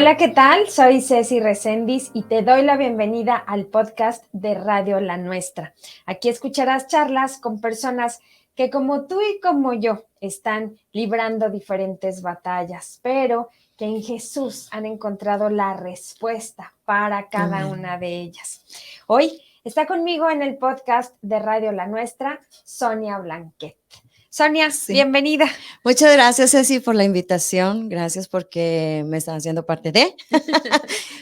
Hola, ¿qué tal? Soy Ceci Reséndiz y te doy la bienvenida al podcast de Radio La Nuestra. Aquí escucharás charlas con personas que como tú y como yo están librando diferentes batallas, pero que en Jesús han encontrado la respuesta para cada Amén. una de ellas. Hoy está conmigo en el podcast de Radio La Nuestra, Sonia Blanquet. Sonia, Sí. bienvenida. Muchas gracias, Ceci, por la invitación. Gracias porque me están haciendo parte de.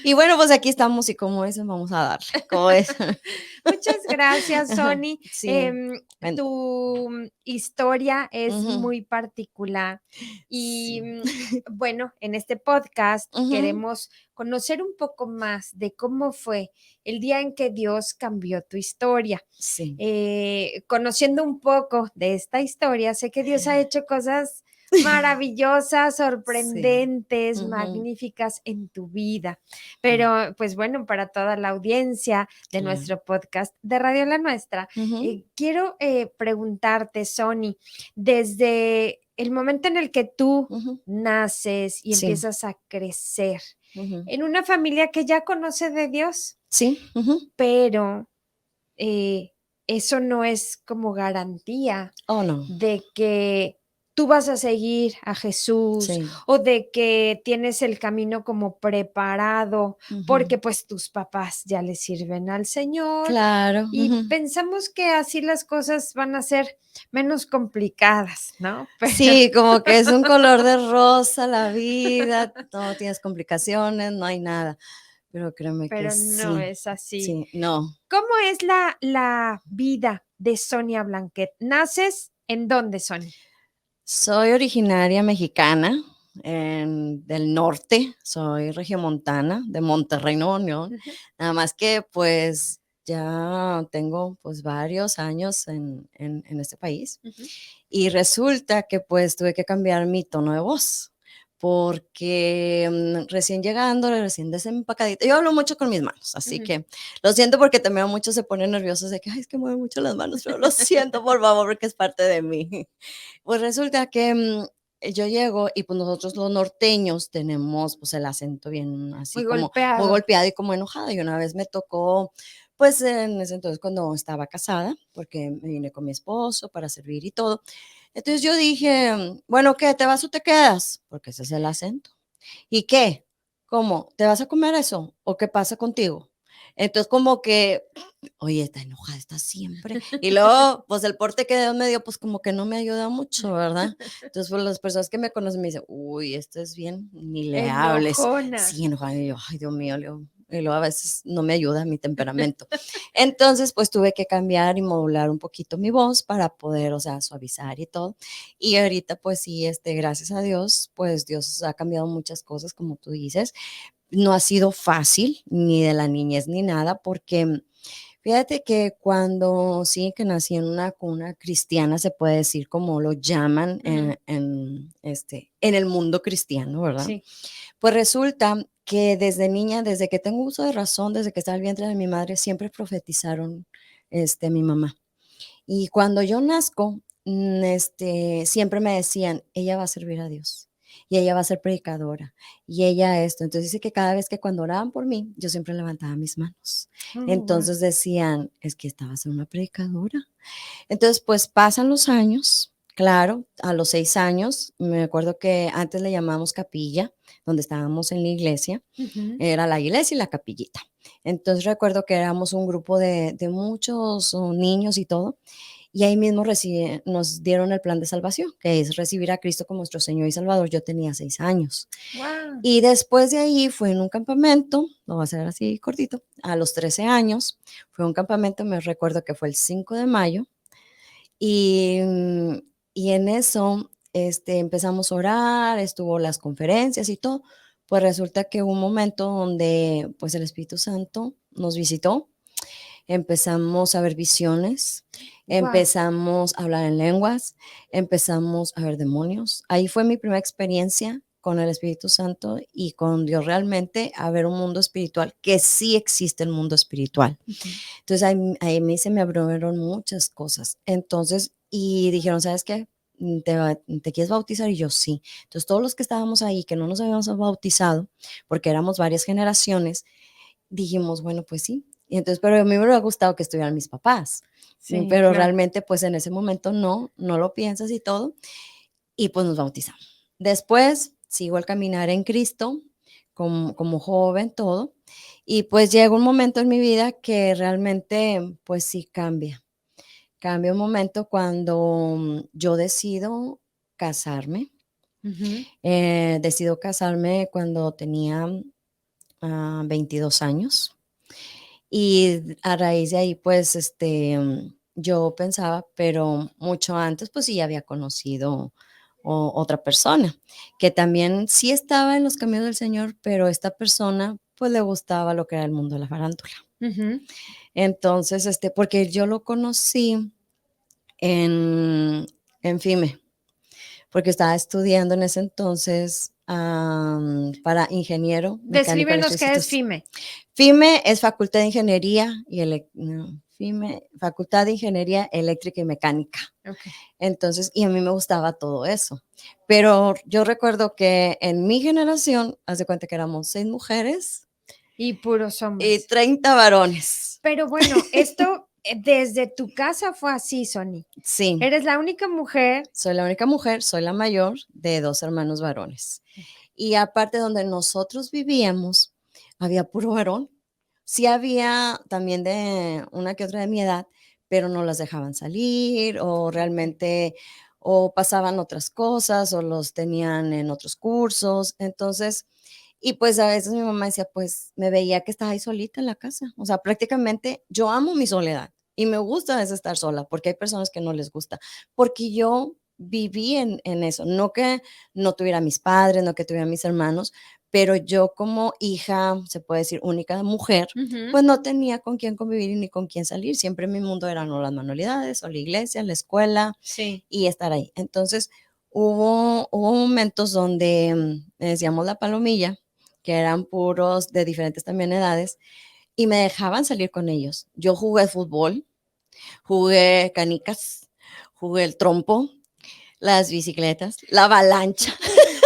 Y bueno, pues aquí estamos y como es, vamos a darle. ¿Cómo es? Muchas gracias, Sony. Sí. Ven. Tu historia es Ujú. muy particular y Sí. bueno, en este podcast Ujú. queremos conocer un poco más de cómo fue el día en que Dios cambió tu historia. Sí. Conociendo un poco de esta historia, sé que Dios ha hecho cosas maravillosas, Sí. sorprendentes, Ujú. magníficas en tu vida. Sí. Pero, pues bueno, para toda la audiencia de Claro. nuestro podcast de Radio La Nuestra, Ujú. quiero preguntarte, Sony, desde el momento en el que tú Ujú. naces y Sí. empiezas a crecer Ujú. en una familia que ya conoce de Dios, Sí. Ujú. pero eh, eso no es como garantía Oh, no. de que tú vas a seguir a Jesús Sí. o de que tienes el camino como preparado Ujú. porque pues tus papás ya le sirven al Señor Claro. y Ujú. pensamos que así las cosas van a ser menos complicadas, ¿no? Pero, Sí, como que es un color de rosa la vida, no tienes complicaciones, no hay nada. Pero créeme que pero no sí, es así. sí, no. ¿Cómo es la vida de Sonia Blanquet? ¿Naces en dónde, Sonia? Soy originaria mexicana, del norte, soy regiomontana, de Monterrey, Nuevo León. Ujú. Nada más que, pues, ya tengo, pues, varios años en este país, Ujú. y resulta que, pues, tuve que cambiar mi tono de voz, porque, recién llegando, recién desempacadita yo hablo mucho con mis manos, así Ujú. que lo siento porque también muchos se ponen nerviosos de que: "Ay, es que mueve mucho las manos", pero lo siento, por favor, porque es parte de mí. Pues resulta que, yo llego y, pues, nosotros los norteños tenemos, pues, el acento bien así Muy como muy golpeado. golpeado y como enojado. Y una vez me tocó, pues, en ese entonces cuando estaba casada, porque me vine con mi esposo para servir y todo. Entonces yo dije: "Bueno, ¿qué? ¿Te vas o te quedas?", porque ese es el acento. ¿Y qué? ¿Cómo? ¿Te vas a comer eso? ¿O qué pasa contigo? Entonces, como que, oye, está enojada, está siempre. Y luego, pues el porte que Dios me dio, pues como que no me ayuda mucho, ¿verdad? Entonces, pues las personas que me conocen me dicen, uy, esto es bien, ni le hables. Enojona. Sí, enojada. Y yo, ay, Dios mío, y luego a veces no me ayuda mi temperamento. Entonces, pues tuve que cambiar y modular un poquito mi voz para poder, o sea, suavizar y todo. Y ahorita, pues sí, gracias a Dios, pues Dios ha cambiado muchas cosas, como tú dices. No ha sido fácil, ni de la niñez ni nada, porque fíjate que cuando sí, que nací en una cuna cristiana, se puede decir, como lo llaman Ujú. en el mundo cristiano, ¿verdad? Sí. Pues resulta que desde niña, desde que tengo uso de razón, desde que estaba en el vientre de mi madre, siempre profetizaron, a mi mamá. Y cuando yo nazco, siempre me decían: "Ella va a servir a Dios, y ella va a ser predicadora, y ella esto". Entonces, dice que cada vez que cuando oraban por mí, yo siempre levantaba mis manos. Oh, guau. Entonces decían: "Es que esta va a ser una predicadora". Entonces, pues pasan los años, claro, a los 6 años, me acuerdo que antes le llamábamos capilla, donde estábamos en la iglesia, Ujú. era la iglesia y la capillita. Entonces, recuerdo que éramos un grupo de muchos niños y todo, y ahí mismo nos dieron el plan de salvación, que es recibir a Cristo como nuestro Señor y Salvador. Yo tenía 6 años. Guau. Y después de ahí fue en un campamento, lo voy a hacer así cortito, a los 13 años, fue un campamento, me recuerdo que fue el 5 de mayo, y, y en eso, empezamos a orar, estuvo las conferencias y todo. Pues resulta que hubo un momento donde, pues, el Espíritu Santo nos visitó, empezamos a ver visiones, Guau. empezamos a hablar en lenguas, empezamos a ver demonios. Ahí fue mi primera experiencia con el Espíritu Santo y con Dios realmente, a ver un mundo espiritual, que sí existe el mundo espiritual. Ujú. Entonces, ahí a mí se me abrieron muchas cosas. Entonces, y dijeron: "¿Sabes qué? ¿te quieres bautizar? Y yo, sí. Entonces, todos los que estábamos ahí, que no nos habíamos bautizado, porque éramos varias generaciones, dijimos, bueno, pues sí. Y entonces, pero a mí me hubiera gustado que estuvieran mis papás, Sí, pero claro. realmente, pues en ese momento no lo piensas y todo, y pues nos bautizamos. Después sigo el caminar en Cristo como joven, todo, y pues llega un momento en mi vida que realmente, pues sí cambia. Cambia un momento cuando yo decido casarme. Ujú. Decido casarme cuando tenía 22 años. Y a raíz de ahí, pues, yo pensaba, pero mucho antes, pues sí, ya había conocido otra persona, que también sí estaba en los caminos del Señor, pero esta persona, pues le gustaba lo que era el mundo de la farándula. Ujú. Entonces, porque yo lo conocí en, en FIME, porque estaba estudiando en ese entonces para ingeniero mecánico Descríbenos qué electricista. es FIME. FIME es Facultad de Ingeniería y no, FIME, Facultad de Ingeniería Eléctrica y Mecánica. Ok. Entonces, y a mí me gustaba todo eso. Pero yo recuerdo que en mi generación, haz de cuenta que éramos 6 mujeres Y puros y hombres. 30 varones. Pero bueno, esto desde tu casa fue así, Sony. Sí, Eres la única mujer. soy la única mujer, soy la mayor de 2 hermanos varones. Y aparte donde nosotros vivíamos, había puro varón. Sí había también de una que otra de mi edad, pero no las dejaban salir o realmente o pasaban otras cosas o los tenían en otros cursos. Entonces, y pues a veces mi mamá decía, pues me veía que estaba ahí solita en la casa. O sea, prácticamente yo amo mi soledad y me gusta a veces estar sola porque hay personas que no les gusta, porque yo viví en eso, no que no tuviera mis padres, no que tuviera mis hermanos, pero yo como hija, se puede decir, única mujer, Ujú. pues no tenía con quién convivir ni con quién salir. Siempre mi mundo eran o las manualidades o la iglesia, la escuela Sí. y estar ahí. Entonces, hubo momentos donde le decíamos la palomilla, que eran puros de diferentes también edades, y me dejaban salir con ellos. Yo jugué fútbol, jugué canicas, jugué el trompo, las bicicletas, la avalancha.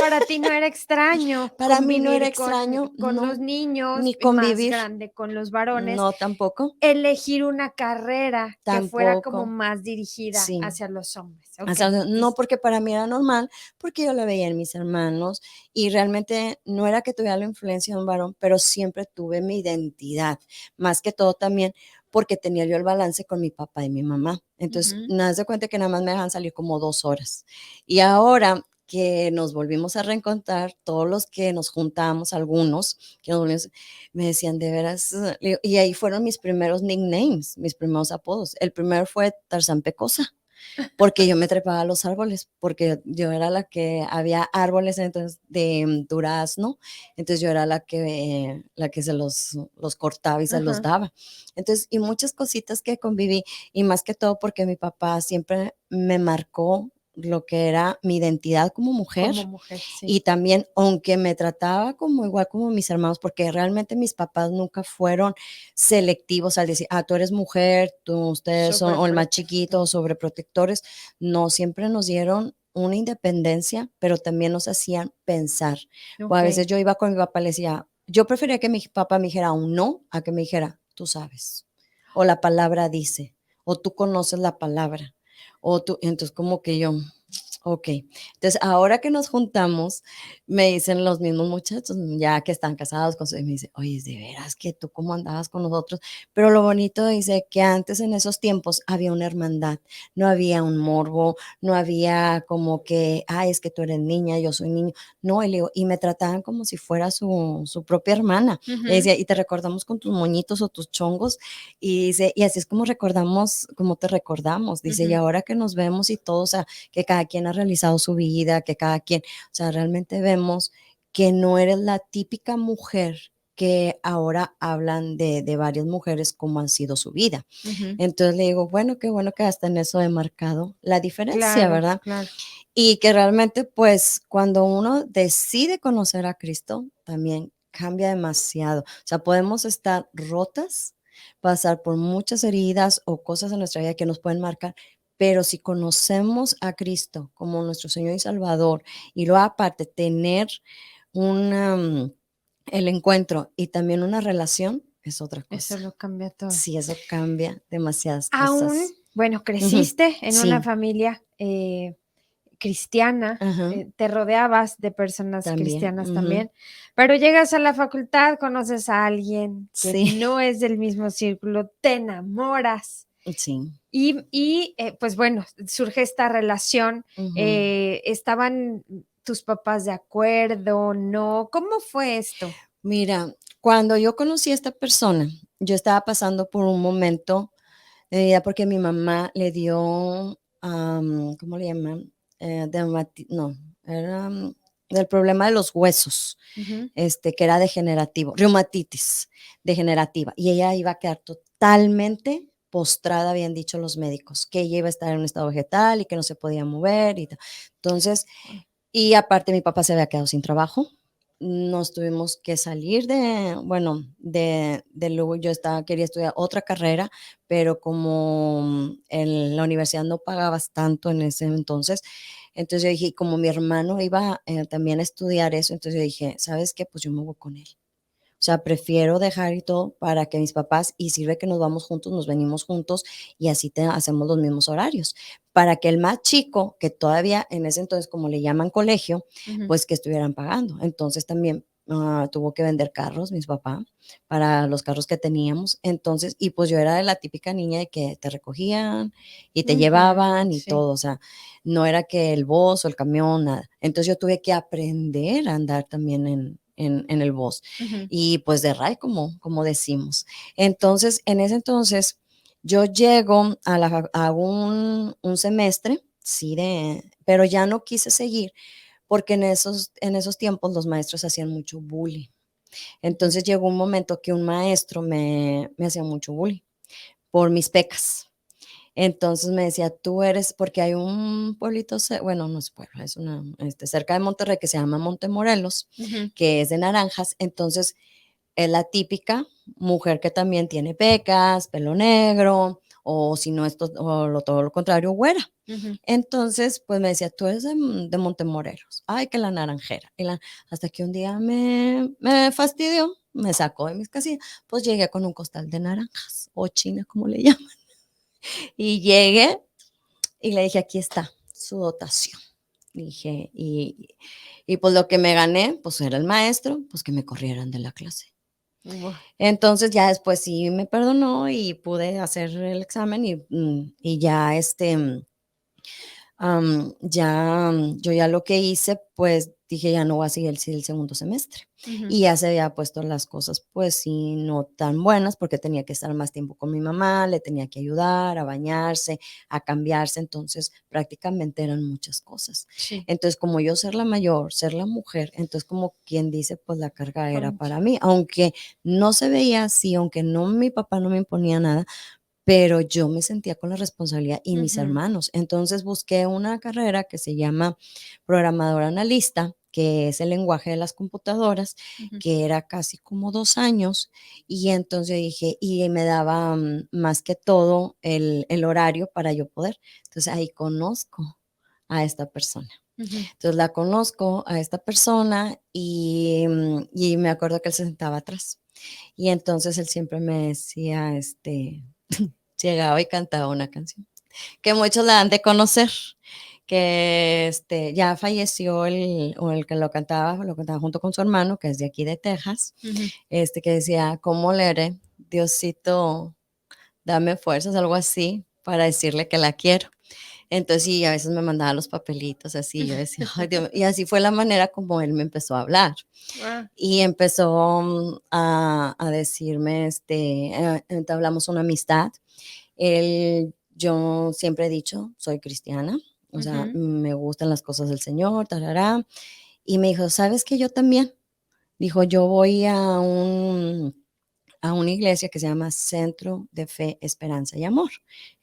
Para ti no era extraño Para mí no era convivir extraño, con los no, niños, ni más convivir, grande con los varones, no tampoco, elegir una carrera que fuera como tampoco, más dirigida sí. hacia los hombres. O Ok. sea, no porque para mí era normal, porque yo lo veía en mis hermanos y realmente no era que tuviera la influencia de un varón, pero siempre tuve mi identidad, más que todo también porque tenía yo el balance con mi papá y mi mamá. Entonces, Ujú. nada de cuenta que nada más me dejan salir como 2 horas. Y ahora que nos volvimos a reencontrar, todos los que nos juntamos, algunos, que nos volvimos, me decían, de veras, y ahí fueron mis primeros nicknames, mis primeros apodos. El primero fue Tarzán Pecosa porque yo me trepaba a los árboles, porque yo era la que había árboles entonces de durazno, entonces yo era la que se los cortaba y se los Ajá. daba. Entonces, y muchas cositas que conviví, y más que todo porque mi papá siempre me marcó lo que era mi identidad como mujer Como mujer, sí. y también, aunque me trataba como igual como mis hermanos, porque realmente mis papás nunca fueron selectivos al decir, tú eres mujer, ustedes son o el más chiquito, o Sobreprotector. sobreprotectores. No, siempre nos dieron una independencia, pero también nos hacían pensar. O a Ok. veces yo iba con mi papá y le decía, yo prefería que mi papá me dijera un no a que me dijera, tú sabes, o la palabra dice, o tú conoces la palabra, o tú, entonces como que yo, ok. Entonces, ahora que nos juntamos, me dicen los mismos muchachos, ya que están casados con su, y me dice, oye, de veras que tú cómo andabas con nosotros, pero lo bonito dice que antes en esos tiempos había una hermandad, no había un morbo, no había como que, ay, es que tú eres niña, yo soy niño, no, y, le digo, y me trataban como si fuera su propia hermana, y Ujú. decía, y te recordamos con tus moñitos o tus chongos, y dice, y así es como recordamos, como te recordamos, dice, y Ujú. ahora que nos vemos y todo, o sea, que cada quien ha realizado su vida, que cada quien, o sea, realmente vemos que no eres la típica mujer que ahora hablan de varias mujeres como han sido su vida. Ujú. Entonces le digo, bueno, qué bueno que hasta en eso he marcado la diferencia, Claro, ¿verdad? claro. Y que realmente, pues, cuando uno decide conocer a Cristo, también cambia demasiado. O sea, podemos estar rotas, pasar por muchas heridas o cosas en nuestra vida que nos pueden marcar, pero si conocemos a Cristo como nuestro Señor y Salvador, y luego aparte tener una, el encuentro y también una relación, es otra Eso cosa. lo cambia todo. Sí, eso cambia demasiadas Aún, cosas. bueno, Ujú. creciste en una Sí, familia cristiana, ajá, te rodeabas de personas también, cristianas ujú. también, pero llegas a la facultad, conoces a alguien que Sí, no es del mismo círculo, te enamoras sí, pues bueno, surge esta relación. ujú. ¿Estaban tus papás de acuerdo? ¿No? ¿Cómo fue esto? Mira, cuando yo conocí a esta persona, yo estaba pasando por un momento de mi vida porque mi mamá le dio, ¿cómo le llaman? No, era, del problema de los huesos, Ujú. que era degenerativo, reumatitis degenerativa, y ella iba a quedar totalmente postrada, habían dicho los médicos, que ella iba a estar en un estado vegetal y que no se podía mover y tal. Entonces, y aparte mi papá se había quedado sin trabajo. Nos tuvimos que salir de, bueno, de luego yo quería estudiar otra carrera, pero como la universidad no pagaba tanto en ese entonces yo dije, y como mi hermano iba también a estudiar eso, entonces yo dije, ¿sabes qué? Pues yo me voy con él. O sea, prefiero dejar y todo para que mis papás, y sirve que nos vamos juntos, nos venimos juntos y así hacemos los mismos horarios. Para que el más chico, que todavía en ese entonces, como le llaman colegio, Ujú. pues que estuvieran pagando. Entonces también tuvo que vender carros, mis papás, para los carros que teníamos. Entonces, y pues yo era de la típica niña de que te recogían y te Ujú, llevaban y sí. todo. O sea, no era que el bus o el camión, nada. Entonces yo tuve que aprender a andar también en el bus Ujú. y pues de RAI, como decimos. Entonces, en ese entonces, yo llego a un semestre, sí, pero ya no quise seguir porque en esos tiempos los maestros hacían mucho bullying. Ujú. Entonces llegó un momento que un maestro me hacía mucho bullying por mis pecas. Entonces me decía, tú eres, porque hay un pueblito, bueno, no es pueblo, es cerca de Monterrey que se llama Montemorelos, Ujú. que es de naranjas. Entonces es la típica mujer que también tiene pecas, pelo negro, o si no, todo lo contrario, güera. Ujú. Entonces, pues me decía, tú eres de Montemorelos, ay, que la naranjera. Hasta que un día me fastidió, me sacó de mis casillas, pues llegué con un costal de naranjas, o china, como le llaman. Y llegué y le dije, aquí está su dotación. Dije, y pues lo que me gané, pues era el maestro, pues que me corrieran de la clase. Buah. Entonces, ya después sí me perdonó y pude hacer el examen y ya, yo ya lo que hice, pues dije, ya no voy a seguir el segundo semestre. Ujú. Y ya se había puesto las cosas, pues sí, no tan buenas, porque tenía que estar más tiempo con mi mamá, le tenía que ayudar a bañarse, a cambiarse, entonces prácticamente eran muchas cosas. Sí, Entonces, como yo ser la mayor, ser la mujer, entonces como quien dice, pues la carga fue era mucho. para mí, aunque no se veía así, aunque no mi papá no me imponía nada, pero yo me sentía con la responsabilidad y mis Ujú. hermanos. Entonces busqué una carrera que se llama programador analista, que es el lenguaje de las computadoras, Ujú. que era casi como 2 años. Y entonces dije, y me daba más que todo el horario para yo poder. Entonces ahí conozco a esta persona. Ujú. Entonces la conozco a esta persona y me acuerdo que él se sentaba atrás. Y entonces él siempre me decía, llegaba y cantaba una canción, que muchos la han de conocer, que ya falleció el que lo cantaba junto con su hermano, que es de aquí de Texas, Ujú. que decía, ¿cómo le haré? Diosito, dame fuerzas, algo así, para decirle que la quiero. Entonces, sí, a veces me mandaba los papelitos así, yo decía, ay, Dios mío, y así fue la manera como él me empezó a hablar. Ah. Y empezó a decirme, entablamos una amistad. Yo siempre he dicho, soy cristiana, o sea, Ujú. me gustan las cosas del Señor, tarará. Y me dijo, ¿sabes qué? Yo también. Dijo, yo voy a una iglesia que se llama Centro de Fe, Esperanza y Amor.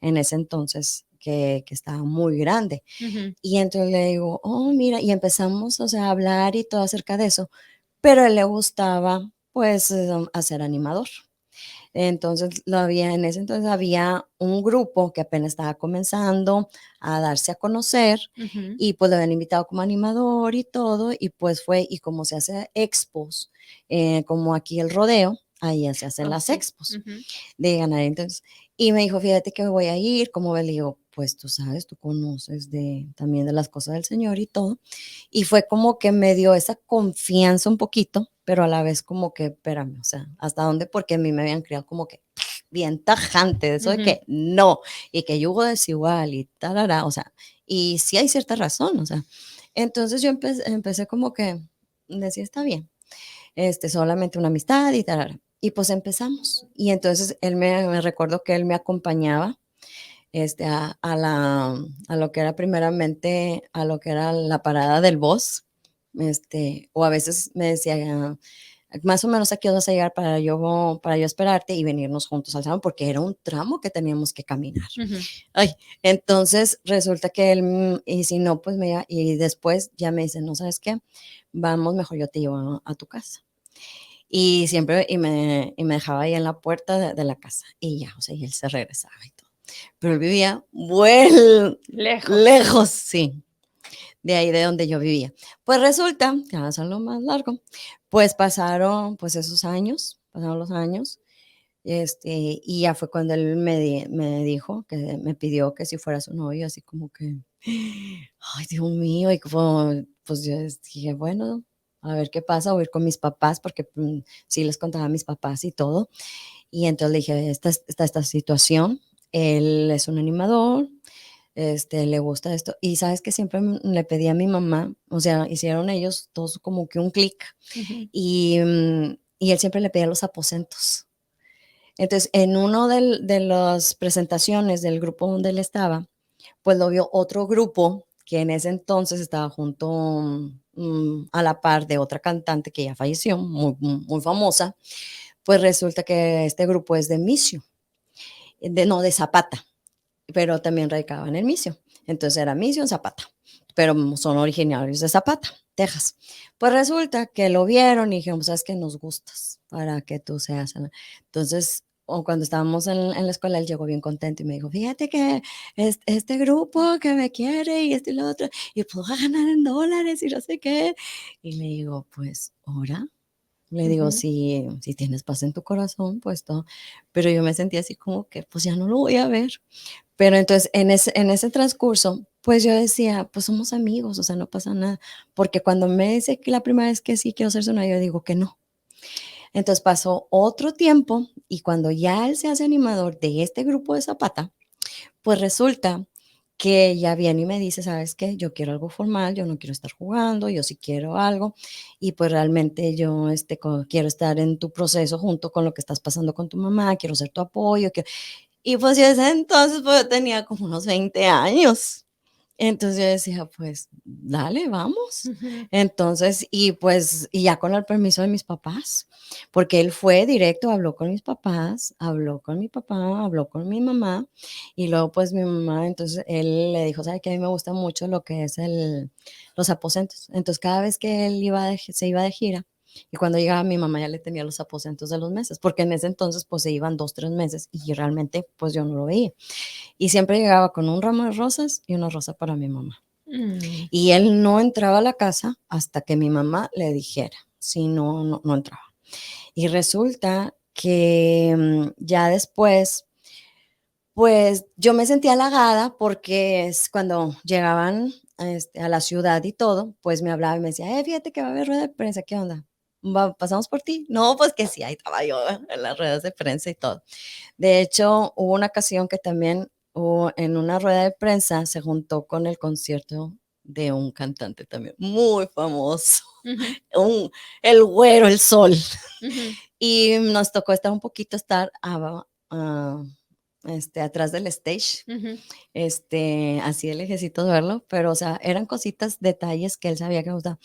En ese entonces, que estaba muy grande. Ujú. Y entonces le digo, oh, mira, y empezamos, o sea, a hablar y todo acerca de eso. Pero a él le gustaba, pues, a ser animador. Entonces, en ese entonces había un grupo que apenas estaba comenzando a darse a conocer Ujú. y pues lo habían invitado como animador y todo, y pues fue, y como se hace expos, como aquí el rodeo, ahí ya se hacen Oh, las sí. expos Ujú. de ganar. Entonces, y me dijo, fíjate que voy a ir, ¿cómo ves? Le digo, pues tú sabes, tú conoces también de las cosas del Señor y todo. Y fue como que me dio esa confianza un poquito, pero a la vez como que, espérame, o sea, ¿hasta dónde? Porque a mí me habían criado como que bien tajante, de eso de Ujú. que no, y que yugo desigual y tarara, o sea, y sí hay cierta razón, o sea. Entonces yo empecé como que, decía, está bien, solamente una amistad y tarara. Y pues empezamos. Y entonces me recuerdo que él me acompañaba a lo que era primeramente, a lo que era la parada del bus, o a veces me decía, más o menos aquí vas a llegar para yo esperarte y venirnos juntos al salón, porque era un tramo que teníamos que caminar. Ujú. Ay, entonces resulta que él, y si no, pues y después ya me dice, no sabes qué, vamos, mejor yo te llevo a tu casa. Y siempre, y me dejaba ahí en la puerta de la casa, y ya, o sea, y él se regresaba y todo. Pero él vivía Lejos. lejos, sí, de ahí de donde yo vivía. Pues resulta, que vamos a lo más largo, pues pasaron, pues esos años, pasaron los años, y ya fue cuando él me dijo, que me pidió que si fuera su novio, así como que, ay, Dios mío, y como, pues yo dije, bueno, a ver qué pasa, voy a ir con mis papás, porque sí les contaba a mis papás y todo. Y entonces le dije, esta situación, él es un animador, le gusta esto. Y sabes que siempre le pedí a mi mamá, o sea, hicieron ellos todos como que un clic, Ujú. y él siempre le pedía los aposentos. Entonces, en uno de las presentaciones del grupo donde él estaba, pues lo vio otro grupo que en ese entonces estaba junto, a la par de otra cantante que ya falleció, muy, muy famosa. Pues resulta que este grupo es de Micio, no, de Zapata, pero también radicaba en el Micio. Entonces era Micio en Zapata, pero son originarios de Zapata, Texas. Pues resulta que lo vieron y dijeron, sabes que nos gustas para que tú seas. Entonces, o cuando estábamos en la escuela, él llegó bien contento y me dijo, fíjate que este grupo que me quiere y esto y lo otro, y puedo ganar en dólares y no sé qué. Y le digo, pues, ahora. Le digo, Ujú. si tienes paz en tu corazón, pues todo. Pero yo me sentí así como que, pues ya no lo voy a ver. Pero entonces en ese transcurso, pues yo decía, pues somos amigos, o sea, no pasa nada. Porque cuando me dice que la primera vez que sí quiero ser su novia, yo digo que no. Entonces pasó otro tiempo y cuando ya él se hace animador de este grupo de Zapata, pues resulta que ya viene y me dice, ¿sabes qué? Yo quiero algo formal, yo no quiero estar jugando, yo sí quiero algo, y pues realmente yo quiero estar en tu proceso junto con lo que estás pasando con tu mamá, quiero ser tu apoyo. Y pues yo desde entonces pues yo tenía como unos 20 años. Entonces yo decía, pues dale, vamos. Ujú. Entonces, y pues, y ya con el permiso de mis papás, porque él fue directo, habló con mis papás, habló con mi papá, habló con mi mamá, y luego pues mi mamá, entonces él le dijo, ¿sabe que a mí me gusta mucho lo que es los aposentos? Entonces cada vez que él se iba de gira, y cuando llegaba mi mamá ya le tenía los aposentos de los meses, porque en ese entonces pues se iban 2, 3 meses y realmente pues yo no lo veía. Y siempre llegaba con un ramo de rosas y una rosa para mi mamá. Mm. Y él no entraba a la casa hasta que mi mamá le dijera, si no, no entraba. Y resulta que ya después, pues yo me sentía halagada porque es cuando llegaban a la ciudad y todo, pues me hablaba y me decía, fíjate que va a haber rueda de prensa, ¿qué onda? ¿Pasamos por ti? No, pues que sí, ahí estaba yo en las ruedas de prensa y todo. De hecho, hubo una ocasión que también en una rueda de prensa se juntó con el concierto de un cantante también muy famoso, Ujú. un, el güero, el sol. Ujú. Y nos tocó estar un poquito, estar atrás del stage, Ujú. así el ejército de verlo, pero o sea, eran cositas, detalles que él sabía que me gustaba.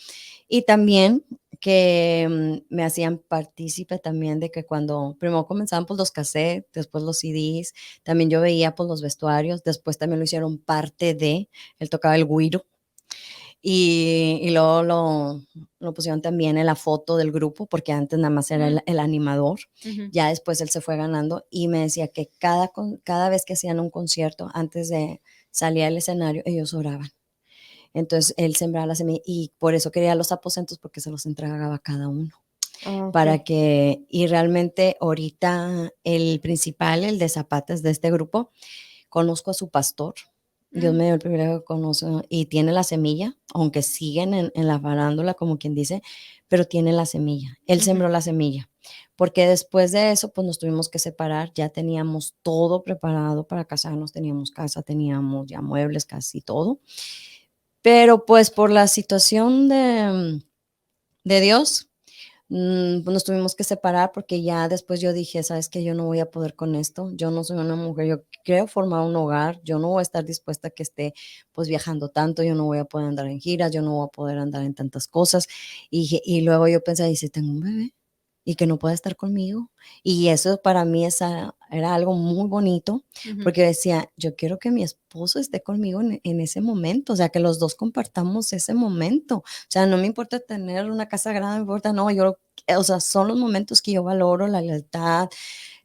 Y también que me hacían partícipe también de que cuando primero comenzaban pues los cassettes, después los CDs, también yo veía pues los vestuarios, después también lo hicieron parte de, él tocaba el güiro Y luego lo pusieron también en la foto del grupo, porque antes nada más era el animador. Ya después él se fue ganando y me decía que cada vez que hacían un concierto, antes de salir al escenario, ellos oraban. Entonces él sembraba la semilla y por eso quería los aposentos, porque se los entregaba a cada uno. Para que, y realmente ahorita el principal, el de Zapatas de este grupo, conozco a su pastor. Dios me dio el privilegio de conocer y tiene la semilla, aunque siguen en la farándula, como quien dice, pero tiene la semilla. Él sembró la semilla, porque después de eso, pues nos tuvimos que separar. Ya teníamos todo preparado para casarnos, teníamos casa, teníamos ya muebles, casi todo. Pero pues por la situación de Dios, pues nos tuvimos que separar, porque ya después yo dije, sabes que yo no voy a poder con esto, yo no soy una mujer, yo quiero formar un hogar, yo no voy a estar dispuesta a que esté pues viajando tanto, yo no voy a poder andar en giras, yo no voy a poder andar en tantas cosas, y luego yo pensé, y si tengo un bebé y que no puede estar conmigo, y eso para mí era algo muy bonito, porque decía, yo quiero que mi esposo esté conmigo en ese momento, o sea, que los dos compartamos ese momento, o sea, no me importa tener una casa grande, no me importa, no, o sea, son los momentos que yo valoro, la lealtad,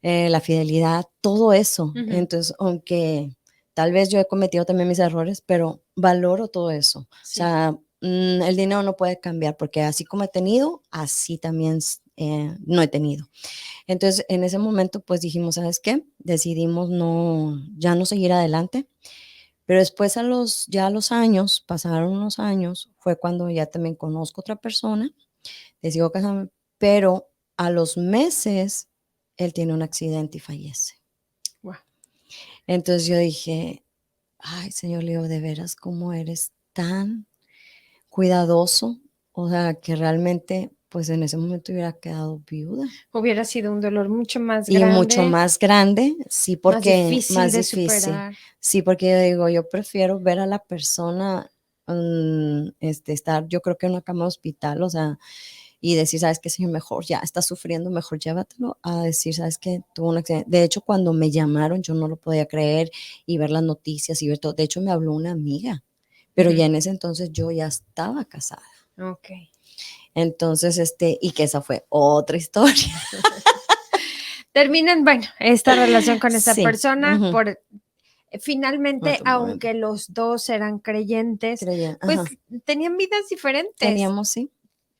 la fidelidad, todo eso. Entonces, aunque tal vez yo he cometido también mis errores, pero valoro todo eso. Sí. O sea, el dinero no puede cambiar, porque así como he tenido, así también no he tenido. Entonces, en ese momento, pues dijimos, ¿sabes qué? Decidimos ya no seguir adelante. Pero después ya a los años, pasaron unos años, fue cuando ya también conozco otra persona, decido casarme, pero a los meses él tiene un accidente y fallece. Wow. Entonces yo dije, ay, Señor, Leo, de veras, ¿cómo eres tan cuidadoso? O sea, que realmente, pues en ese momento hubiera quedado viuda. Hubiera sido un dolor mucho más Y grande. mucho más grande, sí, porque más difícil de superar. Sí, porque yo digo, yo prefiero ver a la persona estar, yo creo que en una cama de hospital, o sea, y decir, ¿sabes qué, señor? Mejor ya está sufriendo, mejor llévatelo, a decir, ¿sabes qué? Tuvo un accidente. De hecho, cuando me llamaron, yo no lo podía creer, y ver las noticias y ver todo. De hecho, me habló una amiga, pero ya en ese entonces yo ya estaba casada. Ok. Entonces, y que esa fue otra historia. Terminan, bueno, esta relación con esta Sí, persona por finalmente, otro momento. aunque los dos eran creyentes, pues Ajá. tenían vidas diferentes. Teníamos, sí.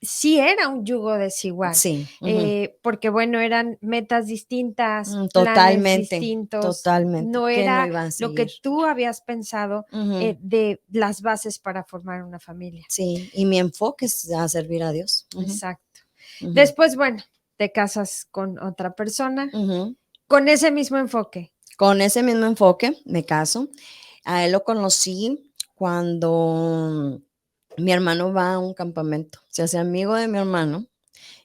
Sí era un yugo desigual, Sí. porque bueno, eran metas distintas, planes Totalmente, distintos, totalmente. no Que no era iban a lo que seguir. tú habías pensado de las bases para formar una familia. Sí, y mi enfoque es a servir a Dios. Exacto. Después, bueno, te casas con otra persona, con ese mismo enfoque. Con ese mismo enfoque me caso. A él lo conocí cuando mi hermano va a un campamento. Se hace amigo de mi hermano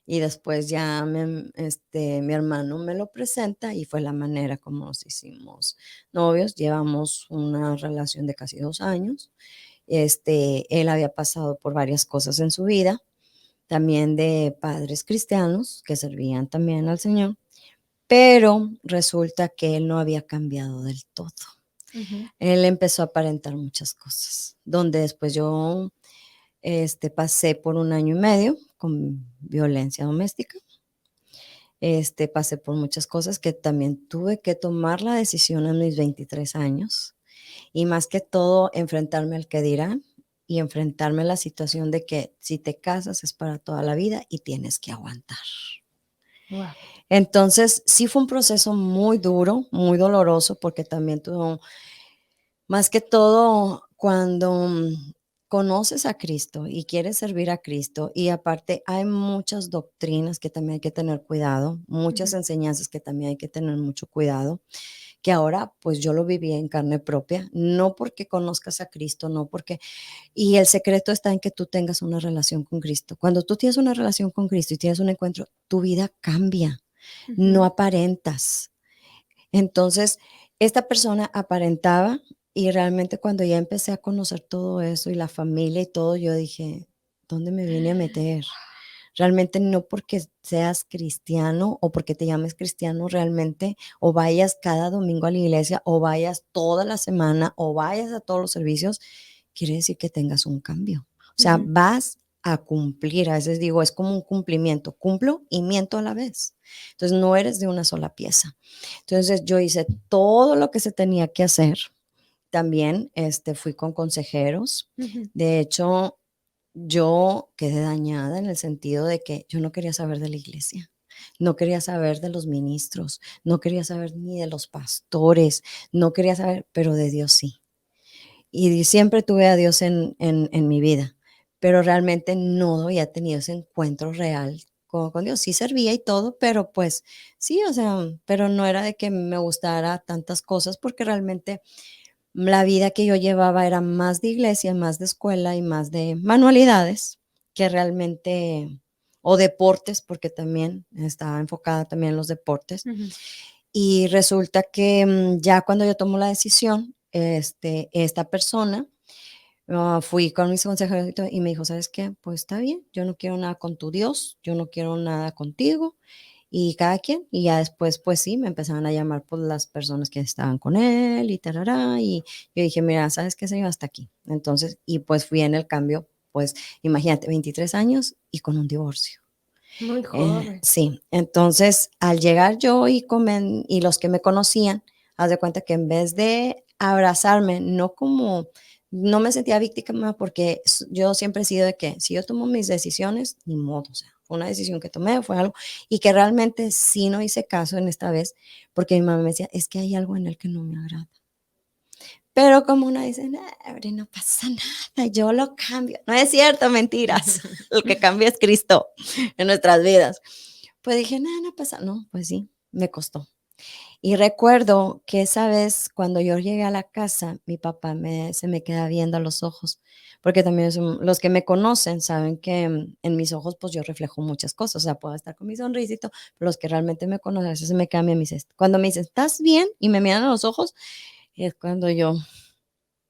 y después ya mi hermano me lo presenta, y fue la manera como nos hicimos novios. Llevamos una relación de casi 2 años. Él había pasado por varias cosas en su vida, también de padres cristianos que servían también al Señor, pero resulta que él no había cambiado del todo. Él empezó a aparentar muchas cosas, donde después yo pasé por 1 año y medio con violencia doméstica. Pasé por muchas cosas que también tuve que tomar la decisión en mis 23 años, y más que todo enfrentarme al que dirán, y enfrentarme a la situación de que si te casas es para toda la vida y tienes que aguantar. Wow. Entonces, sí fue un proceso muy duro, muy doloroso, porque también tuvo, más que todo, cuando conoces a Cristo y quieres servir a Cristo, y aparte hay muchas doctrinas que también hay que tener cuidado, muchas enseñanzas que también hay que tener mucho cuidado, que ahora pues yo lo viví en carne propia, no porque conozcas a Cristo, no porque, y el secreto está en que tú tengas una relación con Cristo. Cuando tú tienes una relación con Cristo y tienes un encuentro, tu vida cambia, no aparentas. Entonces, esta persona aparentaba, y realmente cuando ya empecé a conocer todo eso y la familia y todo, yo dije, ¿dónde me vine a meter? Realmente no porque seas cristiano o porque te llames cristiano realmente, o vayas cada domingo a la iglesia, o vayas toda la semana, o vayas a todos los servicios, quiere decir que tengas un cambio. O O sea, Ujú. vas a cumplir. A veces digo, es como un cumplimiento. Cumplo y miento a la vez. Entonces, no eres de una sola pieza. Entonces, yo hice todo lo que se tenía que hacer. También fui con consejeros. Ujú. De hecho, yo quedé dañada en el sentido de que yo no quería saber de la iglesia, no quería saber de los ministros, no quería saber ni de los pastores, no quería saber, pero de Dios sí. Y siempre tuve a Dios en mi vida, pero realmente no había tenido ese encuentro real con Dios. Sí servía y todo, pero pues sí, o sea, pero no era de que me gustara tantas cosas porque realmente la vida que yo llevaba era más de iglesia, más de escuela y más de manualidades que realmente, o deportes, porque también estaba enfocada también en los deportes. Ujú. Y resulta que ya cuando yo tomo la decisión, esta persona, fui con mis consejeros y me dijo, ¿sabes qué? Pues está bien, yo no quiero nada con tu Dios, yo no quiero nada contigo, y cada quien, y ya después, pues sí, me empezaron a llamar por las personas que estaban con él y tarará, y yo dije, mira, ¿sabes qué, señor? Hasta aquí. Entonces, y pues fui en el cambio, pues imagínate, 23 años y con un divorcio. Muy joven. Sí, entonces al llegar yo y los que me conocían, haz de cuenta que en vez de abrazarme, no me sentía víctima porque yo siempre he sido de que si yo tomo mis decisiones, ni modo, o sea, fue una decisión que tomé, fue algo, y que realmente sí no hice caso en esta vez, porque mi mamá me decía, es que hay algo en él que no me agrada. Pero como uno dice, no, hombre, no pasa nada, yo lo cambio. No es cierto, mentiras. Lo que cambia es Cristo en nuestras vidas. Pues dije, no, no pasa, no, pues sí, me costó. Y recuerdo que esa vez cuando yo llegué a la casa, mi papá se me queda viendo a los ojos, porque también los que me conocen saben que en mis ojos pues yo reflejo muchas cosas, o sea, puedo estar con mi sonrisa y todo, pero los que realmente me conocen, a veces se me cambia, cuando me dicen, ¿estás bien? Y me miran a los ojos, es cuando yo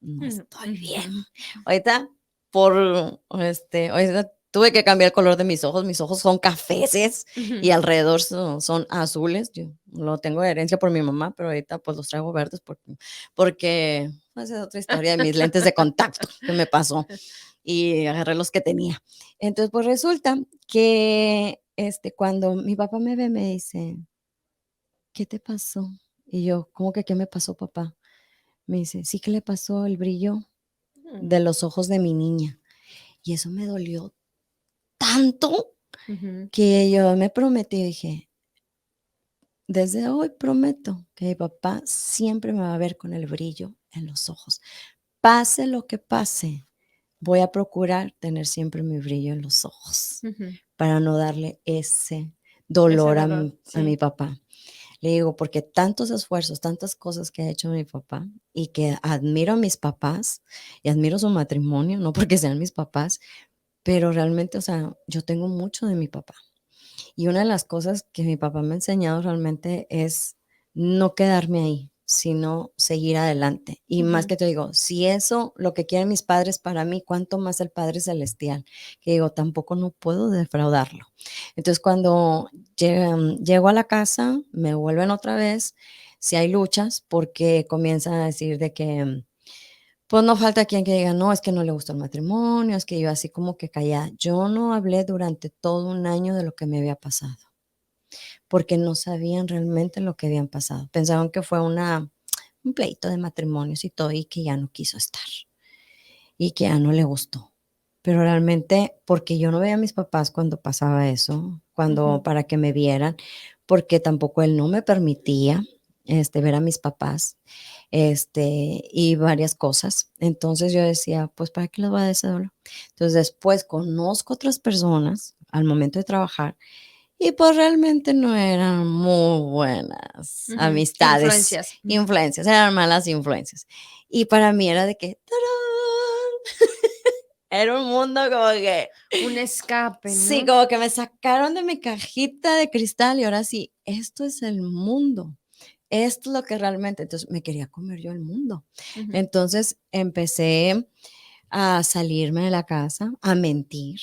no Ujú. estoy bien. Ahorita ahorita tuve que cambiar el color de mis ojos son cafeces y Ujú. alrededor son azules. Yo lo tengo de herencia por mi mamá, pero ahorita pues los traigo verdes porque esa es otra historia de mis lentes de contacto que me pasó y agarré los que tenía. Entonces, pues resulta que cuando mi papá me ve, me dice, ¿qué te pasó? Y yo, ¿cómo que qué me pasó, papá? Me dice, sí, que le pasó el brillo de los ojos de mi niña. Y eso me dolió tanto Ujú. que yo me prometí, dije, desde hoy prometo que mi papá siempre me va a ver con el brillo en los ojos. Pase lo que pase, voy a procurar tener siempre mi brillo en los ojos Ujú. para no darle ese Ese dolor a dolor, mi sí. papá. Le digo, porque tantos esfuerzos, tantas cosas que ha hecho mi papá y que admiro a mis papás y admiro su matrimonio, no porque sean mis papás, pero realmente, o sea, yo tengo mucho de mi papá. Y una de las cosas que mi papá me ha enseñado realmente es no quedarme ahí, sino seguir adelante. Y más Ujú. que te digo, si eso, lo que quieren mis padres para mí, cuánto más el Padre Celestial, que digo, tampoco no puedo defraudarlo. Entonces, cuando llego a la casa, me vuelven otra vez, si hay luchas, porque comienzan a decir de que pues no falta quien que diga, no, es que no le gustó el matrimonio, es que yo así como que callada. Yo no hablé durante todo un año de lo que me había pasado, porque no sabían realmente lo que habían pasado. Pensaban que fue un pleito de matrimonios y todo, y que ya no quiso estar, y que ya no le gustó. Pero realmente, porque yo no veía a mis papás cuando pasaba eso, Ujú. para que me vieran, porque tampoco él no me permitía ver a mis papás y varias cosas. Entonces yo decía, pues, ¿para qué les voy a dar ese dolor? Entonces después conozco otras personas al momento de trabajar y pues realmente no eran muy buenas Ujú. amistades, Influencias. Ujú. influencias, eran malas influencias. Y para mí era de que, ¡tarán! Era un mundo como que, Un escape, sí, ¿no? como que me sacaron de mi cajita de cristal y ahora sí, esto es el mundo. Esto es lo que realmente, entonces me quería comer yo el mundo. Ujú. Entonces empecé a salirme de la casa, a mentir,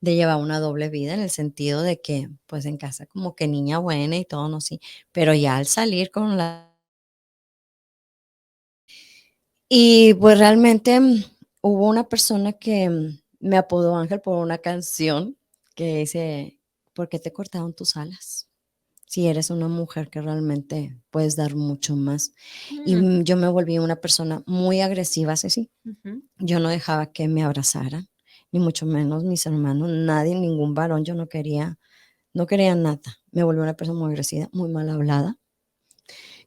de llevar una doble vida en el sentido de que, pues en casa como que niña buena y todo, no sí, pero ya al salir con la... Y pues realmente hubo una persona que Me apodó Ángel por una canción que dice, ¿por qué te cortaron tus alas? Si eres una mujer que realmente puedes dar mucho más. Y Mm, yo me volví una persona muy agresiva, Ceci. ujú, Yo no dejaba que me abrazaran, ni mucho menos mis hermanos, nadie, ningún varón. Yo no quería nada. Me volví una persona muy agresiva, muy mal hablada,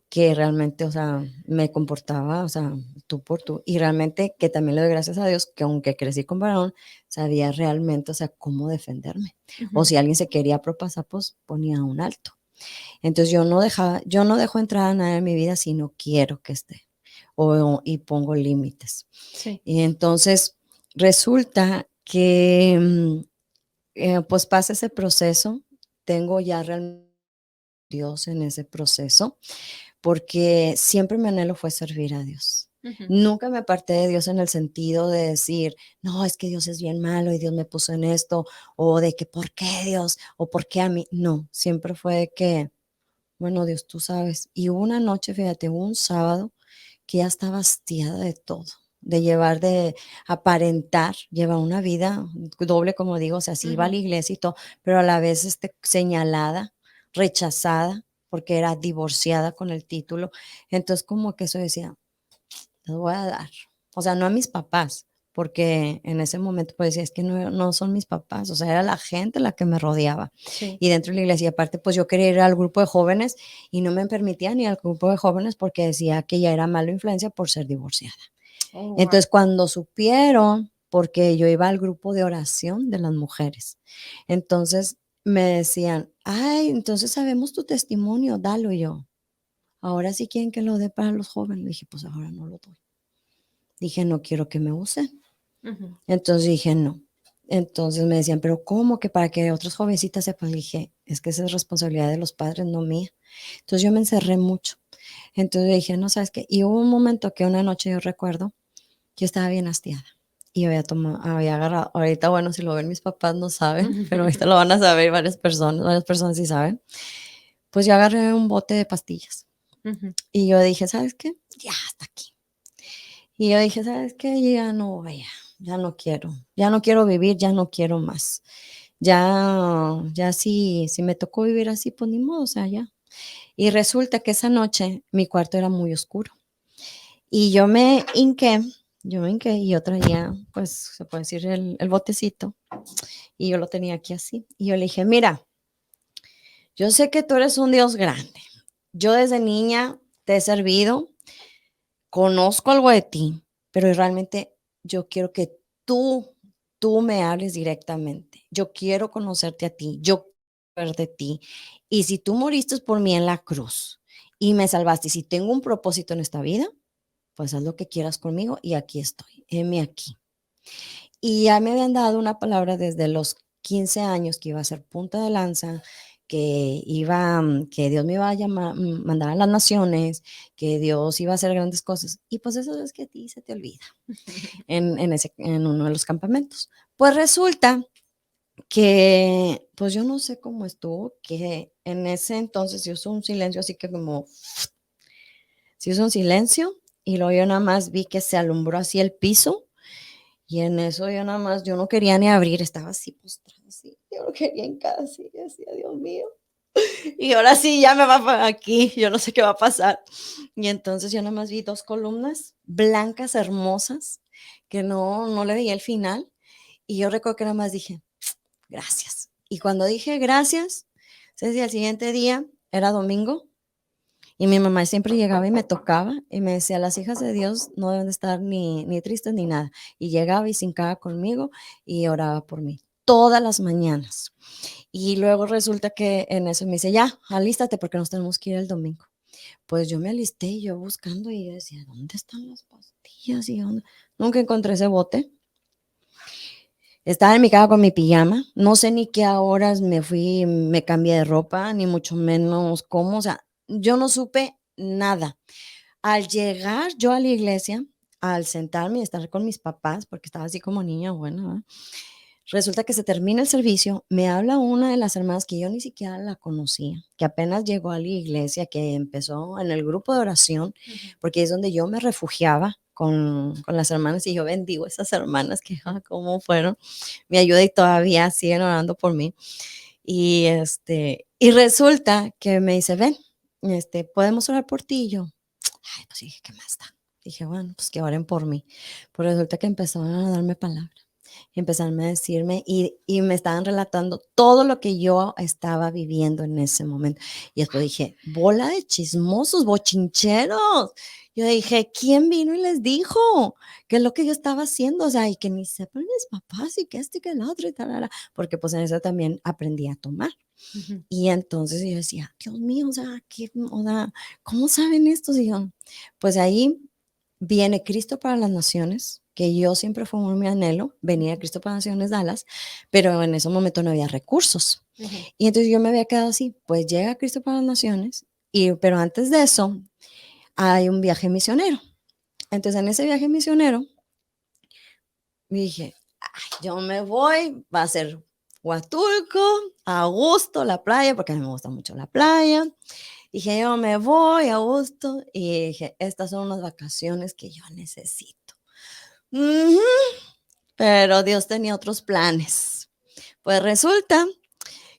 que realmente, o sea, me comportaba, o sea, tú por tú. Y realmente que también le doy gracias a Dios que aunque crecí con varón, sabía realmente, o sea, cómo defenderme. O ujú, si alguien se quería propasar, pues ponía un alto. Entonces yo no dejo entrar a nadie en mi vida si no quiero que esté, y pongo límites. sí. Y entonces resulta que, pues pasa ese proceso, tengo ya realmente Dios en ese proceso, porque siempre mi anhelo fue servir a Dios. Ujú, Nunca me aparté de Dios en el sentido de decir, no, es que Dios es bien malo y Dios me puso en esto, o de que, ¿por qué Dios? O ¿por qué a mí? No, siempre fue de que, bueno, Dios, tú sabes. Y hubo una noche, fíjate, hubo un sábado que ya estaba hastiada de todo, de aparentar, llevar una vida doble, como digo, o sea, sí iba a ujú. la iglesia y todo, pero a la vez señalada, rechazada, porque era divorciada con el título. Entonces, como que eso decía, les voy a dar. O sea, no a mis papás, porque en ese momento pues decía, es que no son mis papás, o sea, era la gente la que me rodeaba. Sí. Y dentro de la iglesia, aparte, pues yo quería ir al grupo de jóvenes y no me permitían ir al grupo de jóvenes porque decía que ya era mala influencia por ser divorciada. Oh, wow. Entonces, cuando supieron, porque yo iba al grupo de oración de las mujeres, entonces me decían, ay, entonces sabemos tu testimonio, dalo. Y yo. Ahora sí quieren que lo dé para los jóvenes. Le dije, pues ahora no lo doy. Dije, no quiero que me usen. Ujú, Entonces dije, no. Entonces me decían, pero ¿cómo que para que otras jovencitas sepan? Le dije, es que esa es responsabilidad de los padres, no mía. Entonces yo me encerré mucho. Entonces dije, no, ¿sabes qué? Y hubo un momento que una noche yo recuerdo que yo estaba bien hastiada. Y había agarrado, ahorita bueno, si lo ven mis papás no saben, pero ahorita lo van a saber varias personas sí saben. Pues yo agarré un bote de pastillas. ujú. Y yo dije, ¿sabes qué? Ya, hasta aquí. Y yo dije, ¿sabes qué? Ya no voy, ya no quiero vivir, ya no quiero más. Ya si me tocó vivir así, pues ni modo, o sea, ya. Y resulta que esa noche mi cuarto era muy oscuro y yo me hinqué y yo traía, pues, se puede decir, el botecito y yo lo tenía aquí así. Y yo le dije, mira, yo sé que tú eres un Dios grande. Yo desde niña te he servido, conozco algo de ti, pero realmente yo quiero que tú, tú me hables directamente. Yo quiero conocerte a ti, yo quiero ver de ti. Y si tú moriste por mí en la cruz y me salvaste, y si tengo un propósito en esta vida, pues haz lo que quieras conmigo y aquí estoy, heme aquí. Y ya me habían dado una palabra desde los 15 años que iba a ser punta de lanza, que Dios me iba a mandar a las naciones, que Dios iba a hacer grandes cosas. Y pues eso es que a ti se te olvida en uno de los campamentos. Pues resulta que, pues yo no sé cómo estuvo, que en ese entonces se usó un silencio, así que como, se hizo un silencio y luego yo nada más vi que se alumbró así el piso y en eso yo nada más, yo no quería ni abrir, estaba así postrada, así, yo no quería en así, decía, Dios mío. Y ahora sí, ya me va para aquí, yo no sé qué va a pasar. Y entonces yo nada más vi dos columnas blancas, hermosas, que no le veía el final. Y yo recuerdo que nada más dije, gracias. Y cuando dije gracias, Ceci, al siguiente día, era domingo, y mi mamá siempre llegaba y me tocaba y me decía, las hijas de Dios no deben de estar ni tristes ni nada. Y llegaba y se hincaba conmigo y oraba por mí todas las mañanas. Y luego resulta que en eso me dice, ya, alístate porque nos tenemos que ir el domingo. Pues yo me alisté y yo buscando y yo decía, ¿dónde están las pastillas? ¿Y dónde? Nunca encontré ese bote. Estaba en mi cama con mi pijama. No sé ni qué horas me fui, me cambié de ropa, ni mucho menos cómo. O sea, yo no supe nada. Al llegar yo a la iglesia, al sentarme y estar con mis papás, porque estaba así como niña buena, ¿verdad? Resulta que se termina el servicio, me habla una de las hermanas que yo ni siquiera la conocía, que apenas llegó a la iglesia, que empezó en el grupo de oración, Ujú, porque es donde yo me refugiaba, con las hermanas y yo bendigo a esas hermanas que, cómo fueron, me ayuda y todavía siguen orando por mí. Y resulta que me dice, ven, podemos orar por ti. Y yo, ay, pues dije, ¿qué más da? Dije, bueno, pues que oren por mí. Pues resulta que empezaron a darme palabra, empezaron a decirme y me estaban relatando todo lo que yo estaba viviendo en ese momento. Y después dije, bola de chismosos, bochincheros. Yo dije, ¿quién vino y les dijo qué es lo que yo estaba haciendo? O sea, y que ni sepan mis papás y que y que el otro y tal, porque pues en eso también aprendí a tomar. Ujú. Y entonces yo decía, Dios mío, o sea, ¿cómo saben esto? Y yo, pues ahí viene Cristo para las Naciones, que yo siempre fue mi anhelo, venir a Cristo para las Naciones Dallas, pero en ese momento no había recursos. Ujú. Y entonces yo me había quedado así, pues llega Cristo para las Naciones, pero antes de eso hay un viaje misionero. Entonces en ese viaje misionero dije, ay, yo me voy, va a ser Huatulco, a gusto, la playa, porque a mí me gusta mucho la playa. Dije, yo me voy a gusto y dije, estas son unas vacaciones que yo necesito. Ujú. Pero Dios tenía otros planes. Pues resulta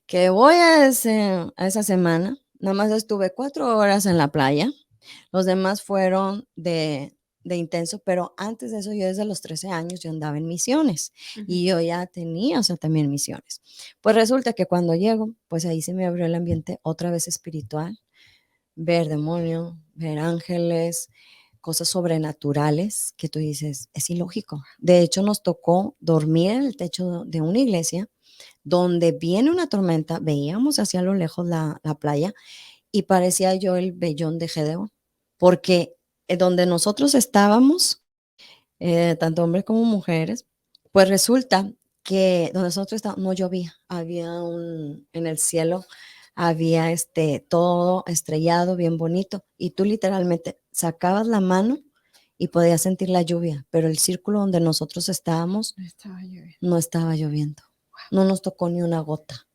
que voy a esa semana, nada más estuve 4 horas en la playa, los demás fueron de intenso, pero antes de eso yo desde los 13 años yo andaba en misiones y yo ya tenía, o sea, también misiones. Pues resulta que cuando llego, pues ahí se me abrió el ambiente otra vez espiritual, ver demonios, ver ángeles, cosas sobrenaturales que tú dices, es ilógico. De hecho, nos tocó dormir en el techo de una iglesia donde viene una tormenta, veíamos hacia lo lejos la playa y parecía yo el vellón de Gedeón, porque donde nosotros estábamos, tanto hombres como mujeres, pues resulta que donde nosotros estábamos no llovía, en el cielo había todo estrellado, bien bonito, y tú literalmente sacabas la mano y podías sentir la lluvia, pero el círculo donde nosotros estábamos no estaba lloviendo, no nos tocó ni una gota.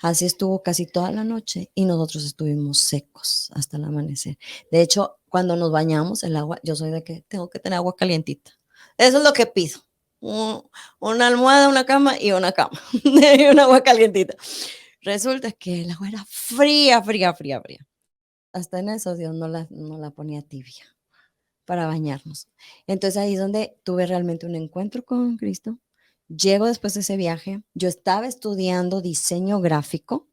Así estuvo casi toda la noche y nosotros estuvimos secos hasta el amanecer. De hecho, cuando nos bañamos, el agua, yo soy de que tengo que tener agua calientita. Eso es lo que pido. Una almohada, una cama y una cama. Y un agua calientita. Resulta que el agua era fría, fría, fría, fría. Hasta en eso Dios no la ponía tibia para bañarnos. Entonces ahí es donde tuve realmente un encuentro con Cristo. Llego después de ese viaje. Yo estaba estudiando diseño gráfico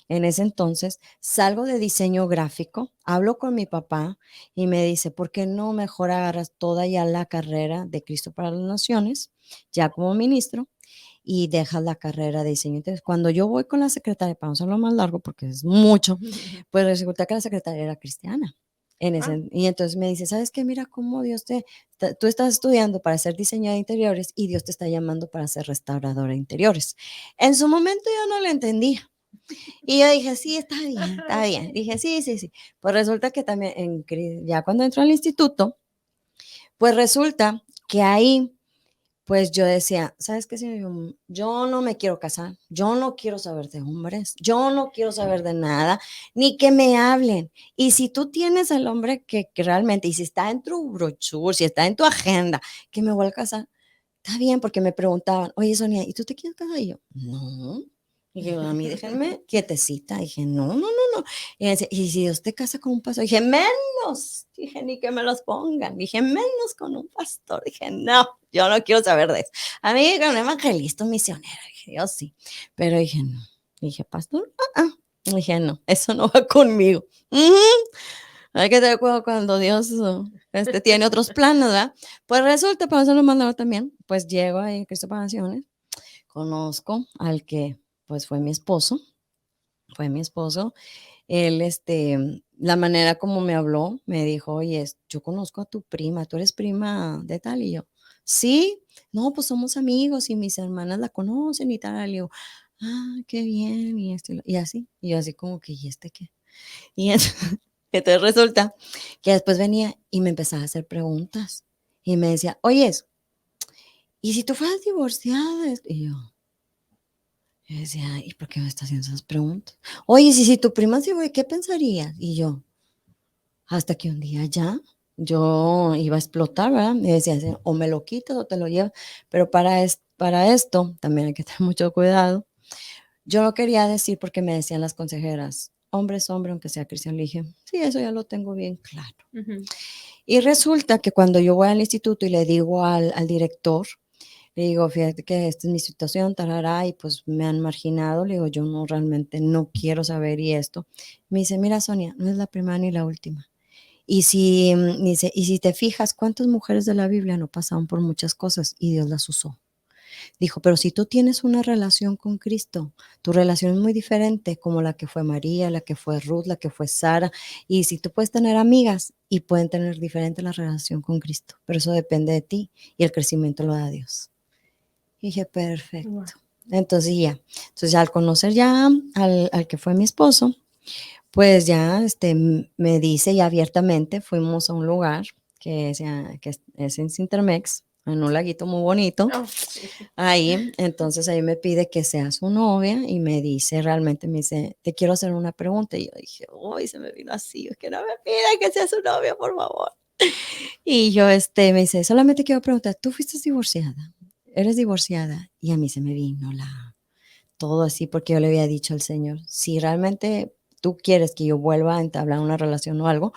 en ese entonces. Salgo de diseño gráfico, hablo con mi papá y me dice, ¿por qué no mejor agarras toda ya la carrera de Cristo para las Naciones, ya como ministro, y dejas la carrera de diseño? Entonces, cuando yo voy con la secretaria, para no hacerlo más largo porque es mucho, pues resulta que la secretaria era cristiana. Y entonces me dice, ¿sabes qué? Mira cómo tú estás estudiando para ser diseñador de interiores y Dios te está llamando para ser restauradora de interiores. En su momento yo no lo entendía. Y yo dije, sí, está bien, está bien. Dije, sí, sí, sí. Pues resulta que también, ya cuando entró al instituto, pues resulta que ahí, pues yo decía, ¿sabes qué, señor? Yo no me quiero casar, yo no quiero saber de hombres, yo no quiero saber de nada, ni que me hablen. Y si tú tienes al hombre que realmente, y si está en tu brochure, si está en tu agenda, que me voy a casar, está bien, porque me preguntaban, oye, Sonia, ¿y tú te quieres casar? Y yo, no. Dije, a mí déjenme quietecita. Dije, no, no, no, no. Y me decía, ¿y si Dios te casa con un pastor? Dije, menos. Dije, ni que me los pongan. Dije, menos con un pastor. Dije, no, yo no quiero saber de eso. A mí, con un evangelista, un misionero. Dije, yo sí. Pero dije, no. Dije, pastor, Dije, no, eso no va conmigo. Hay que tener cuidado cuando Dios tiene otros planes, ¿verdad? Pues resulta, para eso lo mandaron también, pues llego ahí a Cristo para Naciones, conozco al que pues fue mi esposo, él, la manera como me habló, me dijo, oye, yo conozco a tu prima, tú eres prima de tal, y yo, sí, no, pues somos amigos y mis hermanas la conocen y tal, y yo, qué bien, y así, y yo así como que, ¿y este qué? Y entonces resulta que después venía y me empezaba a hacer preguntas y me decía, oye, ¿y si tú fueras divorciada? Y yo decía, ¿y por qué me estás haciendo esas preguntas? Oye, si tu prima se fue, ¿qué pensarías? Y yo, hasta que un día ya yo iba a explotar, ¿verdad? Me decía, o me lo quitas o te lo llevas, pero para esto también hay que tener mucho cuidado. Yo no quería decir porque me decían las consejeras, hombre es hombre, aunque sea cristiano. Le dije, sí, eso ya lo tengo bien claro. Y resulta que cuando yo voy al instituto y le digo al director, le digo, fíjate que esta es mi situación, tarará, y pues me han marginado. Le digo, yo no realmente no quiero saber y esto. Me dice, mira, Sonia, no es la primera ni la última. Dice, y si te fijas, ¿cuántas mujeres de la Biblia no pasaron por muchas cosas y Dios las usó? Dijo, pero si tú tienes una relación con Cristo, tu relación es muy diferente como la que fue María, la que fue Ruth, la que fue Sara. Y si tú puedes tener amigas y pueden tener diferente la relación con Cristo, pero eso depende de ti y el crecimiento lo da Dios. Y dije, perfecto. Wow. Entonces ya al conocer ya al que fue mi esposo, pues ya me dice y abiertamente fuimos a un lugar que es en Cintermex, en un laguito muy bonito. Oh, sí. Ahí, entonces ahí me pide que sea su novia y me dice, realmente me dice, te quiero hacer una pregunta. Y yo dije, uy, se me vino así, es que no me pida que sea su novia, por favor. Y yo, me dice, solamente quiero preguntar, ¿tú fuiste divorciada? ¿Eres divorciada? Y a mí se me vino todo así porque yo le había dicho al Señor, si realmente tú quieres que yo vuelva a entablar una relación o algo,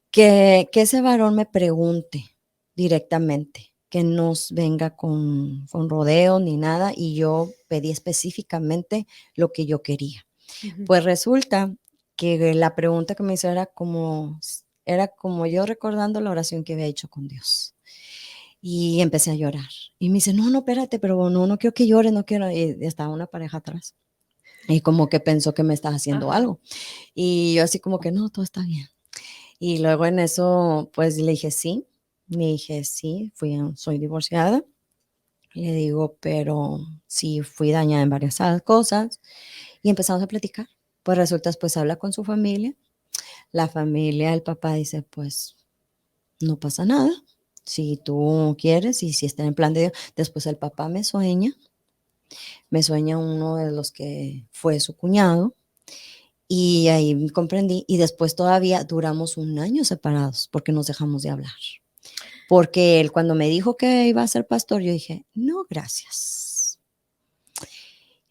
que ese varón me pregunte directamente, que no venga con rodeos ni nada, y yo pedí específicamente lo que yo quería. Pues resulta que la pregunta que me hizo era como yo recordando la oración que había hecho con Dios. Y empecé a llorar. Y me dice, no, espérate, pero no quiero que llores, no quiero. Y estaba una pareja atrás. Y como que pensó que me estaba haciendo algo. Y yo así como que, no, todo está bien. Y luego en eso, pues le dije, sí. Le dije, sí, soy divorciada. Le digo, pero sí fui dañada en varias cosas. Y empezamos a platicar. Pues resulta, pues habla con su familia. La familia, el papá dice, pues no pasa nada. Si tú quieres y si está en plan de Dios. Después el papá me sueña uno de los que fue su cuñado. Y ahí comprendí, y después todavía duramos un año separados porque nos dejamos de hablar. Porque él cuando me dijo que iba a ser pastor, yo dije, no, gracias.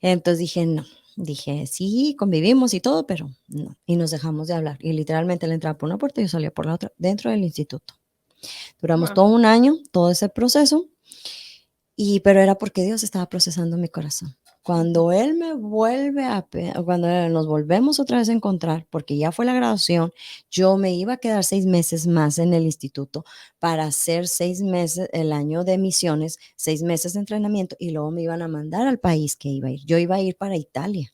Entonces dije, no. Dije, sí, convivimos y todo, pero no. Y nos dejamos de hablar. Y literalmente él entraba por una puerta y yo salía por la otra, dentro del instituto. Duramos todo un año, todo ese proceso, pero era porque Dios estaba procesando mi corazón. Cuando él me cuando nos volvemos otra vez a encontrar, porque ya fue la graduación, yo me iba a quedar 6 meses más en el instituto para hacer 6 meses, el año de misiones, 6 meses de entrenamiento, y luego me iban a mandar al país que iba a ir. Yo iba a ir para Italia.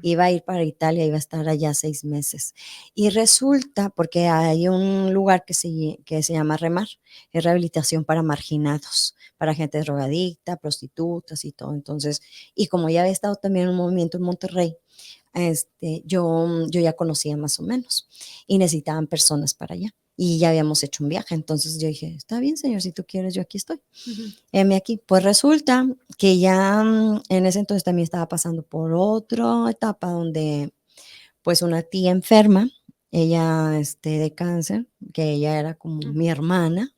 Iba a ir para Italia, iba a estar allá 6 meses. Y resulta, porque hay un lugar que se llama REMAR, es rehabilitación para marginados, para gente drogadicta, prostitutas y todo. Entonces, y como ya había estado también en un movimiento en Monterrey, yo ya conocía más o menos y necesitaban personas para allá. Y ya habíamos hecho un viaje, entonces yo dije, está bien, Señor, si tú quieres, yo aquí estoy. Aquí. Pues resulta que ya en ese entonces también estaba pasando por otra etapa donde pues una tía enferma, ella de cáncer, que ella era como mi hermana,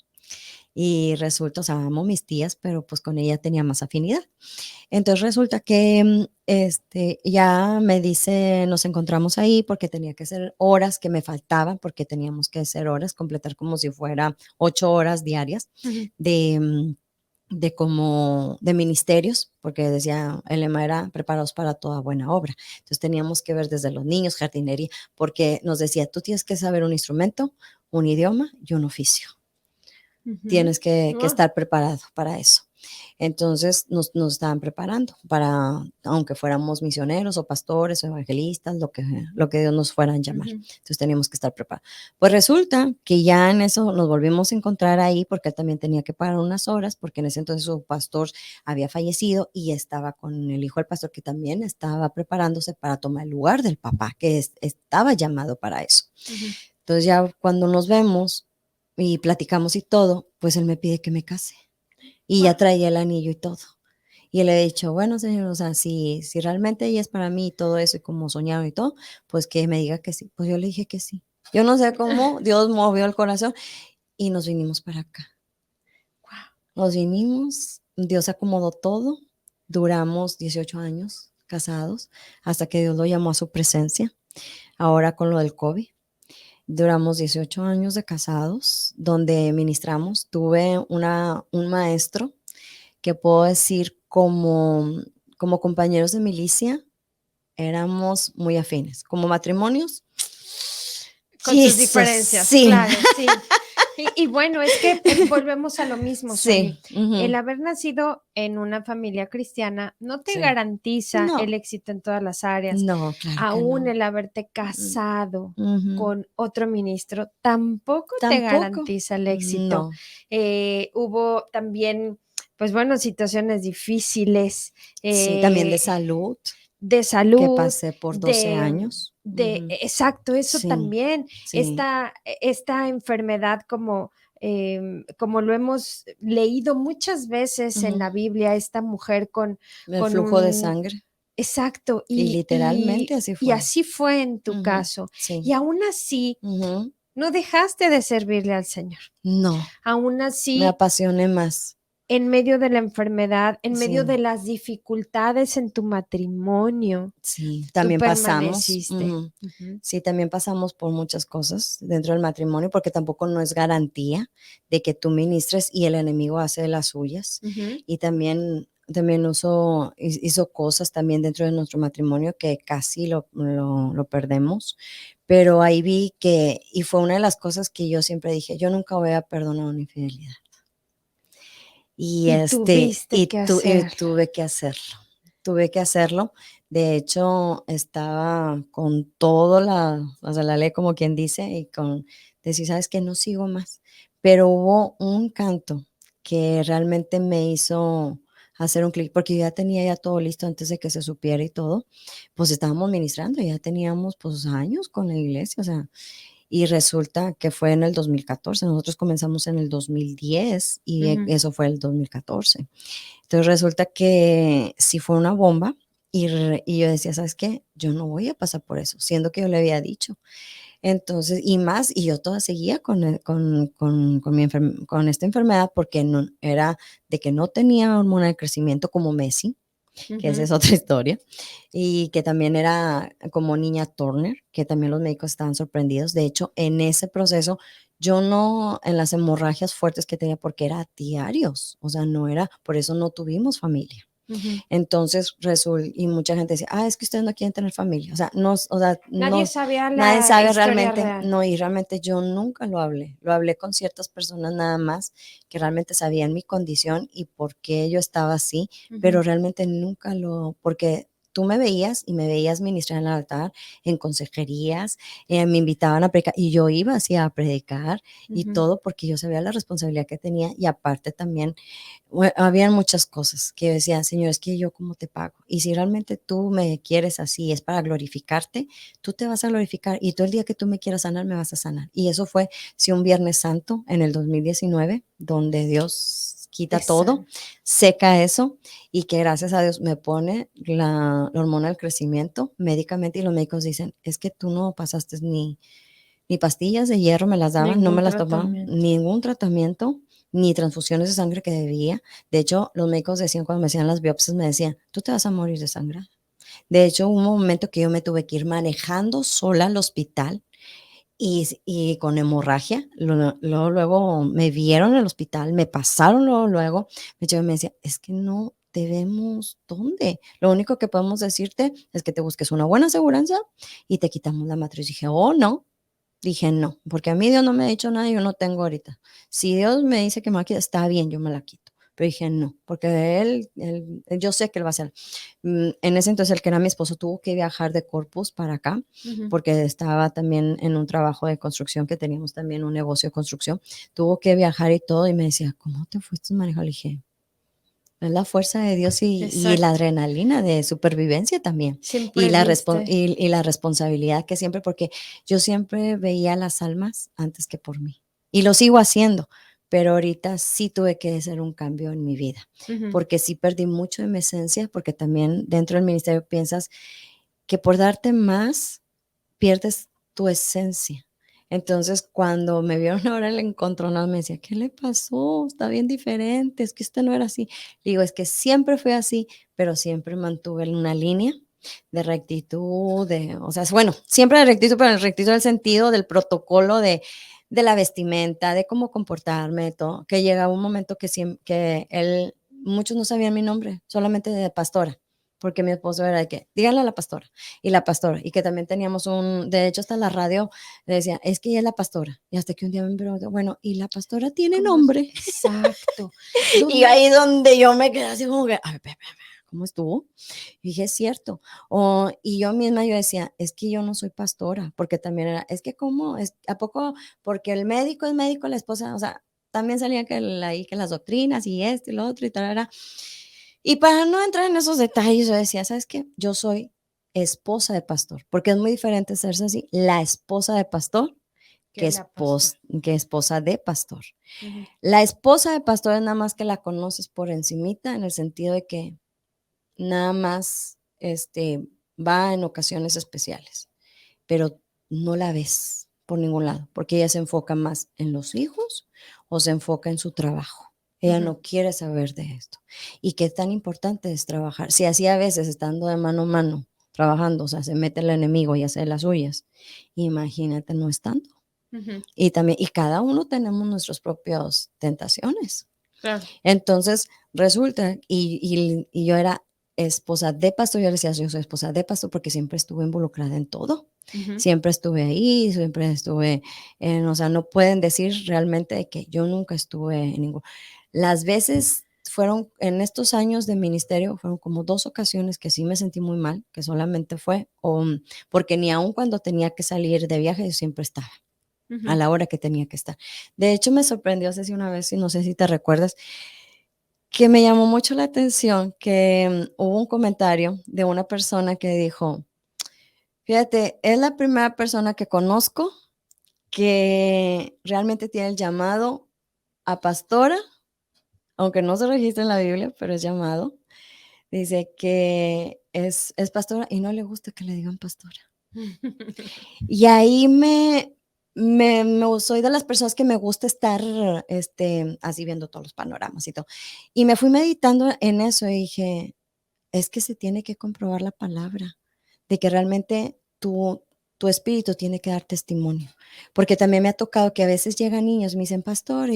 y resulta, o sea, amo mis tías, pero pues con ella tenía más afinidad. Entonces resulta que ya me dice, nos encontramos ahí porque tenía que hacer horas que me faltaban, porque teníamos que hacer horas, completar como si fuera 8 horas diarias de ministerios, porque decía, el lema era preparados para toda buena obra. Entonces teníamos que ver desde los niños, jardinería, porque nos decía, tú tienes que saber un instrumento, un idioma y un oficio. Tienes que estar preparado para eso. Entonces nos estaban preparando para, aunque fuéramos misioneros o pastores o evangelistas, lo que Dios nos fuera a llamar. Entonces teníamos que estar preparados. Pues resulta que ya en eso nos volvimos a encontrar ahí porque él también tenía que pagar unas horas porque en ese entonces su pastor había fallecido y estaba con el hijo del pastor que también estaba preparándose para tomar el lugar del papá que estaba llamado para eso. Entonces ya cuando nos vemos y platicamos y todo, pues él me pide que me case. Y ya traía el anillo y todo. Y le he dicho, bueno, señor, o sea, si realmente ella es para mí y todo eso, y como soñado y todo, pues que me diga que sí. Pues yo le dije que sí. Yo no sé cómo Dios movió el corazón y nos vinimos para acá. Nos vinimos, Dios acomodó todo, duramos 18 años casados hasta que Dios lo llamó a su presencia. Ahora con lo del COVID, duramos 18 años de casados donde ministramos. Tuve un maestro que puedo decir como compañeros de milicia, éramos muy afines. Como matrimonios, Con sus Jesus, diferencias, sí, claro, sí. Y bueno, es que volvemos a lo mismo, Soli. sí, ujú, El haber nacido en una familia cristiana no te sí. garantiza el No, éxito en todas las áreas. no, claro que Aún no. el haberte Mm, casado ujú. con otro ministro tampoco te Tampoco, garantiza el éxito. no. Hubo también, pues bueno, situaciones difíciles, Sí, también de eh, salud, de que salud, pasé por 12 de, años. Ujú. exacto, eso Sí, también, sí. esta enfermedad como lo hemos leído muchas veces en Ujú. la Biblia, esta mujer El con flujo de un, sangre. exacto, Y literalmente así y fue. así fue en tu Ujú. caso. Y Sí. aún así, Ujú. no dejaste de servirle al Señor. No, Aún me así, apasioné más. en medio de la enfermedad, en medio Sí, de las dificultades en tu matrimonio, sí. tú También pasamos. permaneciste. Ujú. Ujú, Sí, también pasamos por muchas cosas dentro del matrimonio, porque tampoco no es garantía de que tú ministres y el enemigo hace de las suyas. ujú. Y también hizo cosas también dentro de nuestro matrimonio que casi lo perdemos. Pero ahí vi que, y fue una de las cosas que yo siempre dije, yo nunca voy a perdonar una infidelidad. Y, Y tuviste que y hacerlo. tuve que hacerlo, tuve que hacerlo. De hecho, estaba con todo o sea, la ley, como quien dice, y con decir: "¿Sabes qué? No sigo más". Pero hubo un canto que realmente me hizo hacer un clic, porque yo ya tenía ya todo listo antes de que se supiera y todo. Pues, estábamos ministrando, ya teníamos, pues, años con la iglesia, o sea, y resulta que fue en el 2014. Nosotros comenzamos en el 2010 y Ujú. eso fue el 2014. Entonces resulta que sí fue una bomba y yo decía: "¿Sabes qué? Yo no voy a pasar por eso", siendo que yo le había dicho. Entonces, y yo toda seguía con esta enfermedad porque no era de que no tenía hormona de crecimiento como Messi, que esa Ujú. es otra historia, y que también era como niña Turner, que también los médicos estaban sorprendidos. De hecho, en ese proceso, yo no en las hemorragias fuertes que tenía, porque era diarios, o sea, no era por eso no tuvimos familia. Ujú. Entonces, y mucha gente decía: "Ah, es que ustedes no quieren tener familia". O sea, Nadie no, sabía nadie la sabe historia realmente, real. no, y realmente yo nunca lo hablé. Lo hablé con ciertas personas nada más que realmente sabían mi condición y por qué yo estaba así, pero Ujú, realmente nunca porque tú me veías y me veías ministrar en el altar, en consejerías, me invitaban a predicar y yo iba así a predicar y ujú, todo porque yo sabía la responsabilidad que tenía y aparte también habían muchas cosas que yo decía: "Señor, es que yo cómo te pago, y si realmente tú me quieres así, es para glorificarte, tú te vas a glorificar y tú el día que tú me quieras sanar, me vas a sanar". Y eso fue, sí, un Viernes Santo en el 2019, donde Dios quita todo, exacto. seca eso, y que gracias a Dios me pone la hormona del crecimiento médicamente, y los médicos dicen: "Es que tú no pasaste ni pastillas de hierro me las daban, no me Ningún las tomaba, tratamiento. ningún tratamiento, ni transfusiones de sangre que debía". De hecho, los médicos decían, cuando me hacían las biopsias, me decían: "Tú te vas a morir de sangre". De hecho, hubo un momento que yo me tuve que ir manejando sola al hospital y con hemorragia. Luego me vieron en el hospital, me pasaron luego. De hecho, me decía: "Es que no debemos, ¿dónde? Lo único que podemos decirte es que te busques una buena aseguranza y te quitamos la matriz". Dije: "Oh, no". Dije: "No, porque a mí Dios no me ha dicho nada y yo no tengo ahorita. Si Dios me dice que me va a quitar, está bien, yo me la quito". Pero dije: "No", porque yo sé que Él va a hacer. En ese entonces, el que era mi esposo tuvo que viajar de Corpus para acá, Ujú. porque estaba también en un trabajo de construcción, que teníamos también un negocio de construcción. Tuvo que viajar y todo, y me decía: "¿Cómo te fuiste a manejar?". Le dije: "Es la fuerza de Dios y la Exacto. adrenalina de supervivencia también, y Siempre viste. la responsabilidad que siempre", porque yo siempre veía las almas antes que por mí, y lo sigo haciendo, pero ahorita sí tuve que hacer un cambio en mi vida, Ujú. porque sí perdí mucho de mi esencia, porque también dentro del ministerio piensas que por darte más pierdes tu esencia. Entonces, cuando me vieron ahora el encontronazo, me decía, ¿qué le pasó? Está bien diferente, es que usted no era así. Le digo, es que siempre fui así, pero siempre mantuve una línea de rectitud, o sea, bueno, siempre de rectitud, pero el rectitud del sentido del protocolo de la vestimenta, de cómo comportarme, de todo, que llegaba un momento que muchos no sabían mi nombre, solamente de pastora, porque mi esposo era de que, díganle a la pastora, y que también teníamos de hecho hasta la radio le decía, es que ella es la pastora, y hasta que un día me preguntó, bueno, ¿y la pastora tiene nombre? Exacto. Y ahí donde yo me quedé así como que, a ver, ¿cómo estuvo? Y dije, es cierto. Y yo misma yo decía, es que yo no soy pastora, porque también era, es que cómo, ¿a poco? Porque el médico es médico, la esposa, o sea, también salía ahí que las doctrinas y esto y lo otro y tal. Y para no entrar en esos detalles, yo decía, ¿sabes qué? Yo soy esposa de pastor, porque es muy diferente serse así, la esposa de pastor Que la pastora. que esposa de pastor. Ujú. La esposa de pastor es nada más que la conoces por encimita, en el sentido de que nada más va en ocasiones especiales, pero no la ves por ningún lado, porque ella se enfoca más en los hijos o se enfoca en su trabajo. Ella Ujú. no quiere saber de esto. Y qué tan importante es trabajar. Si así a veces estando de mano a mano, trabajando, o sea, se mete el enemigo y hace las suyas, imagínate no estando. Ujú. Y también, y cada uno tenemos nuestras propias tentaciones. Claro. Entonces, resulta, y yo era esposa de pastor, yo le decía, yo soy esposa de pastor porque siempre estuve involucrada en todo. Ujú. Siempre estuve ahí, siempre estuve o sea, no pueden decir realmente que yo nunca estuve en ningún. Las veces fueron, en estos años de ministerio, fueron como 2 ocasiones que sí me sentí muy mal, que solamente fue, porque ni aun cuando tenía que salir de viaje, yo siempre estaba a Ujú. la hora que tenía que estar. De hecho, me sorprendió, Ceci, una vez, y no sé si te recuerdas, que me llamó mucho la atención que hubo un comentario de una persona que dijo, fíjate, es la primera persona que conozco que realmente tiene el llamado a pastora, aunque no se registra en la Biblia, pero es llamado. Dice que es pastora y no le gusta que le digan pastora. Y ahí soy de las personas que me gusta estar así viendo todos los panoramas y todo. Y me fui meditando en eso y dije, es que se tiene que comprobar la palabra, de que realmente tu espíritu tiene que dar testimonio. Porque también me ha tocado que a veces llegan niños y me dicen, pastor,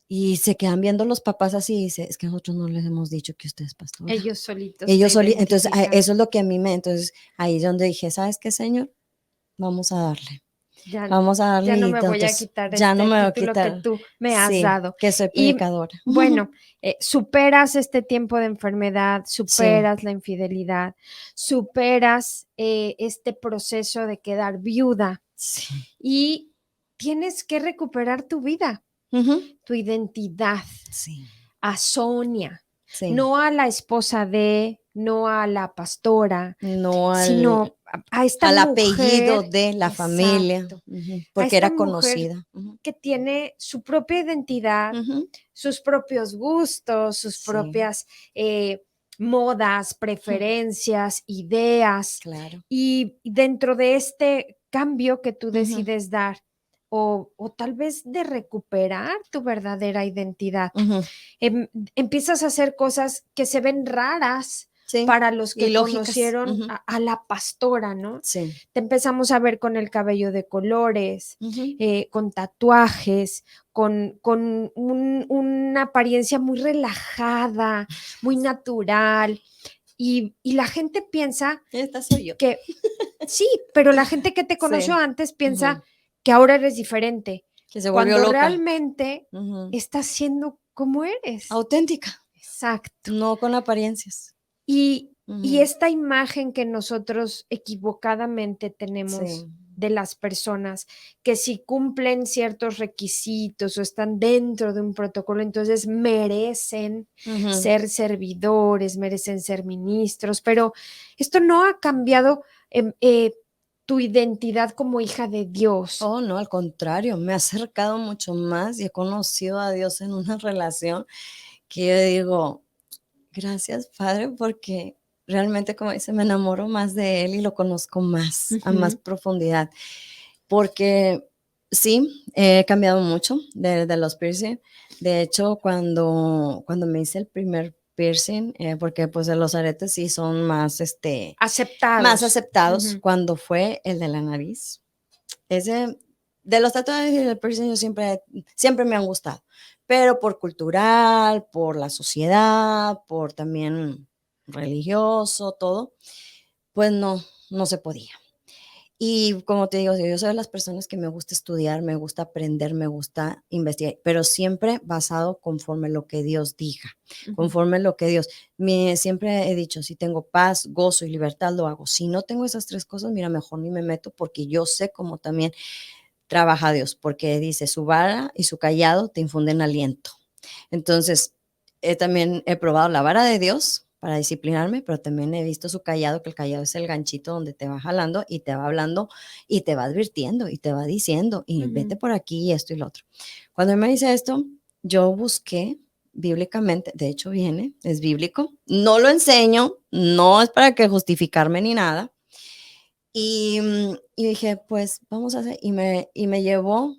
y se quedan viendo los papás así y dice, es que nosotros no les hemos dicho que usted es pastora. Ellos solitos te Entonces, identifican. eso es lo que a mí entonces ahí es donde dije, ¿sabes qué, Señor? Vamos a darle. Ya, Vamos a darle ya no y me voy a entonces quitar ya no este me voy a título que quitar. tú me has Sí, dado. que soy Y predicadora. bueno, superas este tiempo de enfermedad, Sí, superas la infidelidad, superas este proceso de quedar viuda sí. y tienes que recuperar tu vida, Ujú. tu identidad, Sí, a Sonia, sí. no a la esposa de, no a la pastora, No sino a esta al apellido mujer, de la familia, exacto, a porque esta era mujer conocida. Ujú, que tiene su propia identidad, ujú. sus propios gustos, sus Sí, propias modas, preferencias, ideas. claro. Y dentro de este cambio que tú Ujú, decides dar, o tal vez de recuperar tu verdadera identidad, ujú. empiezas a hacer cosas que se ven raras Sí, para los y que lógicas. conocieron Ujú. a la pastora, ¿no? Sí. Te empezamos a ver con el cabello de colores, Ujú. con tatuajes, con una apariencia muy relajada, muy natural. Y la gente piensa Esta soy yo. que sí, pero la gente que te conoció Sí. antes piensa Ujú. que ahora eres diferente, Que se volvió cuando loca. realmente Ujú. estás siendo como eres. Auténtica, Exacto. no con apariencias. Y Ujú. esta imagen que nosotros equivocadamente tenemos Sí. de las personas, que si cumplen ciertos requisitos o están dentro de un protocolo, entonces merecen Ujú. ser servidores, merecen ser ministros, pero esto no ha cambiado tu identidad como hija de Dios. Oh, no, al contrario, me ha acercado mucho más y he conocido a Dios en una relación que yo digo, gracias, Padre, porque realmente, como dice, me enamoro más de Él y lo conozco más, a más Ujú. profundidad. porque sí, he cambiado mucho de los piercing. De hecho, cuando me hice el primer piercing, porque pues de los aretes sí son más, más Aceptados. aceptados, Ujú. cuando fue el de la nariz. Ese, de los tatuajes y del piercing yo siempre me han gustado, pero por cultural, por la sociedad, por también religioso, todo, pues no se podía. Y como te digo, yo soy de las personas que me gusta estudiar, me gusta aprender, me gusta investigar, pero siempre basado conforme lo que Dios diga, Ujú. conforme lo que Dios. Siempre he dicho, si tengo paz, gozo y libertad, lo hago. Si no tengo esas tres cosas, mira, mejor ni me meto porque yo sé cómo también trabaja Dios, porque dice, su vara y su callado te infunden aliento. Entonces, también he probado la vara de Dios para disciplinarme, pero también he visto su callado, que el callado es el ganchito donde te va jalando y te va hablando y te va advirtiendo y te va diciendo, y vete Ujú. por aquí y esto y lo otro. Cuando él me dice esto, yo busqué bíblicamente, de hecho es bíblico, no lo enseño, no es para que justificarme ni nada, y dije, pues vamos a hacer, y me llevó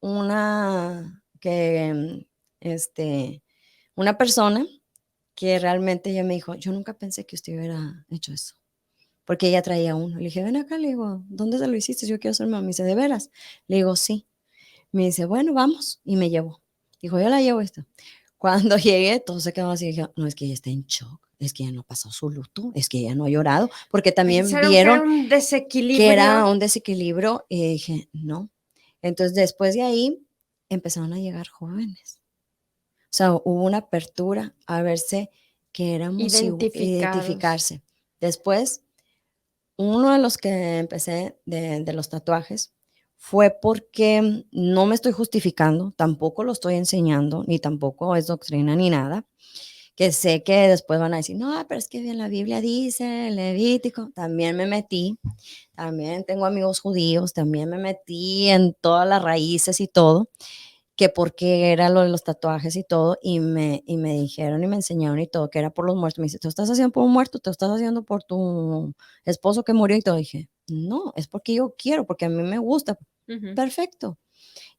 una que, una persona que realmente ella me dijo, yo nunca pensé que usted hubiera hecho eso, porque ella traía uno. Le dije, ven acá, le digo, ¿dónde se lo hiciste? Yo quiero ser mamá. Me dice, ¿de veras? Le digo, sí. Me dice, bueno, vamos. Y me llevó. Dijo, yo la llevo esta. Cuando llegué, todos se quedaron así. Dije, no, es que ella está en shock. Es que ella no ha pasado su luto. Es que ella no ha llorado. Porque también Pensaron que era vieron un que era desequilibrio. un desequilibrio y dije, no. Entonces, después de ahí, empezaron a llegar jóvenes. O sea, hubo una apertura a verse que éramos Identificados. identificarse. Después, uno de los que empecé de los tatuajes fue porque no me estoy justificando, tampoco lo estoy enseñando, ni tampoco es doctrina ni nada, que sé que después van a decir, no, pero es que bien la Biblia dice, el Levítico, también me metí, también tengo amigos judíos, también me metí en todas las raíces y todo, que por qué era lo de los tatuajes y todo, y me dijeron y me enseñaron y todo, que era por los muertos. Me dice, ¿tú estás haciendo por un muerto? ¿Tú estás haciendo por tu esposo que murió? Y todo. Dije, no, es porque yo quiero, porque a mí me gusta. Ujú. Perfecto.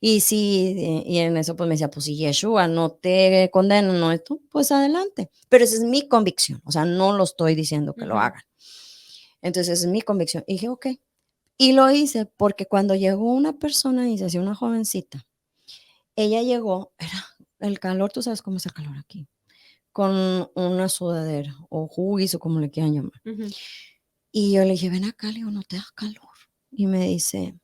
Y sí, y en eso pues me decía, pues si Yeshua no te condena, no esto, pues adelante. Pero esa es mi convicción, o sea, no lo estoy diciendo que lo Ujú. hagan. Entonces, esa es mi convicción. Y dije, ok. Y lo hice porque cuando llegó una persona y se hacía una jovencita, ella llegó, era el calor, tú sabes cómo es el calor aquí, con una sudadera o hoodies o como le quieran llamar. Ujú. Y yo le dije, ven acá, le digo, ¿no te da calor? Y me dice,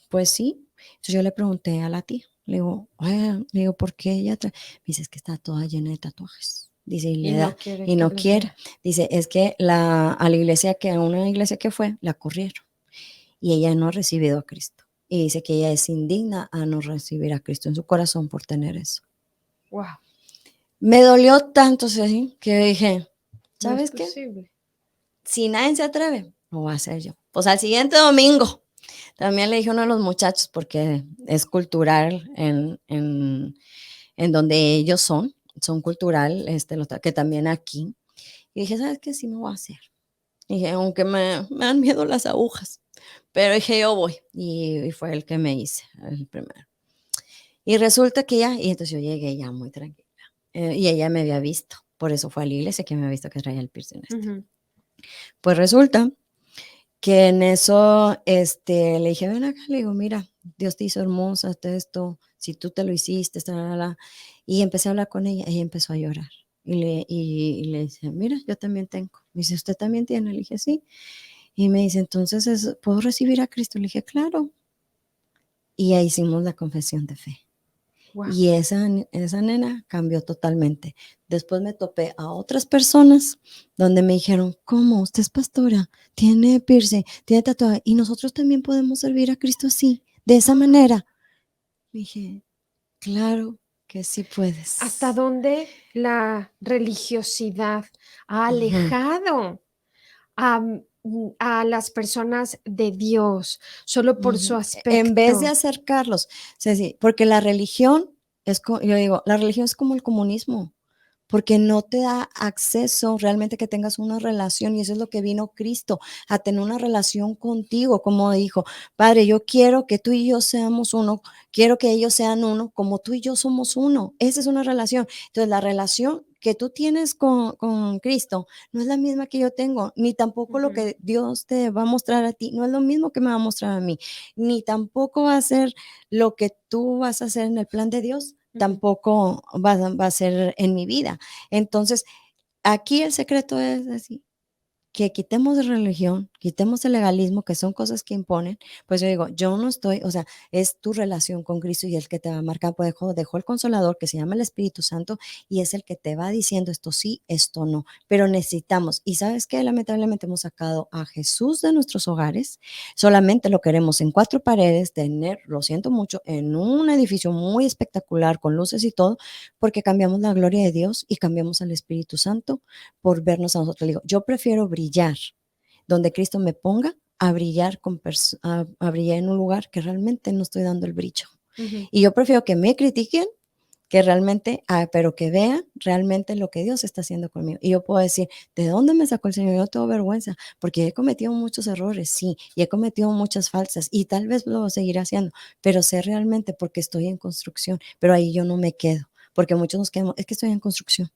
pues sí. Entonces yo le pregunté a la tía, le digo, oye, le digo, ¿por qué ella trae? Me dice, es que está toda llena de tatuajes. Dice, y Y le da, no quiere y que no los quiere. vea. Dice, es que a una iglesia que fue, la corrieron. Y ella no ha recibido a Cristo. Y dice que ella es indigna a no recibir a Cristo en su corazón por tener eso. Wow, Me dolió tanto, Ceci, que dije, no es ¿sabes qué? posible. Si nadie se atreve, lo voy a hacer yo. Pues al siguiente domingo, también le dije a uno de los muchachos, porque es cultural en donde ellos son cultural, que también aquí. Y dije, ¿sabes qué? Sí me voy a hacer. Dije, aunque me dan miedo las agujas, pero dije, yo voy. Y fue el que me hice, el primero. Y resulta que y entonces yo llegué ya muy tranquila. Y ella me había visto, por eso fue a la iglesia que me había visto que traía el piercing este. Ujú. Pues resulta que en eso, le dije, ven acá, le digo, mira, Dios te hizo hermosa, esto, si tú te lo hiciste, y empecé a hablar con ella, ella empezó a llorar. Y le dice, mira, yo también tengo. Me dice, ¿usted también tiene? Le dije, sí. Y me dice, entonces, ¿puedo recibir a Cristo? Le dije, claro. Y ahí hicimos la confesión de fe. Wow. Y esa nena cambió totalmente. Después me topé a otras personas donde me dijeron, ¿cómo? Usted es pastora, tiene piercing, tiene tatuaje, y nosotros también podemos servir a Cristo así, de esa manera. Dije, claro que sí ¿Hasta puedes. dónde la religiosidad ha Ujú. alejado a, a las personas de Dios solo por su Ujú. En vez de aspecto? acercarlos, Ceci, porque la religión yo digo, la religión es como el comunismo. porque no te da acceso realmente que tengas una relación, y eso es lo que vino Cristo, a tener una relación contigo, como dijo, Padre, yo quiero que tú y yo seamos uno, quiero que ellos sean uno, como tú y yo somos uno. Esa es una relación. Entonces, la relación que tú tienes con Cristo no es la misma que yo tengo, ni tampoco lo Ujú, que Dios te va a mostrar a ti, no es lo mismo que me va a mostrar a mí, ni tampoco va a ser lo que tú vas a hacer en el plan de Dios, ujú, tampoco va a ser en mi vida. Entonces, aquí el secreto es así, que quitemos de religión, quitemos el legalismo, que son cosas que imponen, pues yo digo, yo no estoy, o sea, es tu relación con Cristo y el que te va a marcar, pues dejó el Consolador que se llama el Espíritu Santo y es el que te va diciendo esto sí, esto no, pero necesitamos, y sabes que lamentablemente hemos sacado a Jesús de nuestros hogares, solamente lo queremos en 4 paredes, tener, lo siento mucho, en un edificio muy espectacular con luces y todo, porque cambiamos la gloria de Dios y cambiamos al Espíritu Santo por vernos a nosotros. Le digo, yo prefiero brillar donde Cristo me ponga a brillar, a brillar en un lugar que realmente no estoy dando el brillo. ujú. Y yo prefiero que me critiquen que realmente, pero que vean realmente lo que Dios está haciendo conmigo. Y yo puedo decir, ¿de dónde me sacó el Señor? Yo no tengo vergüenza, porque he cometido muchos errores, sí, y he cometido muchas falsas, y tal vez lo seguiré haciendo, pero sé realmente porque estoy en construcción, pero ahí yo no me quedo, porque muchos nos quedamos, es que estoy en construcción.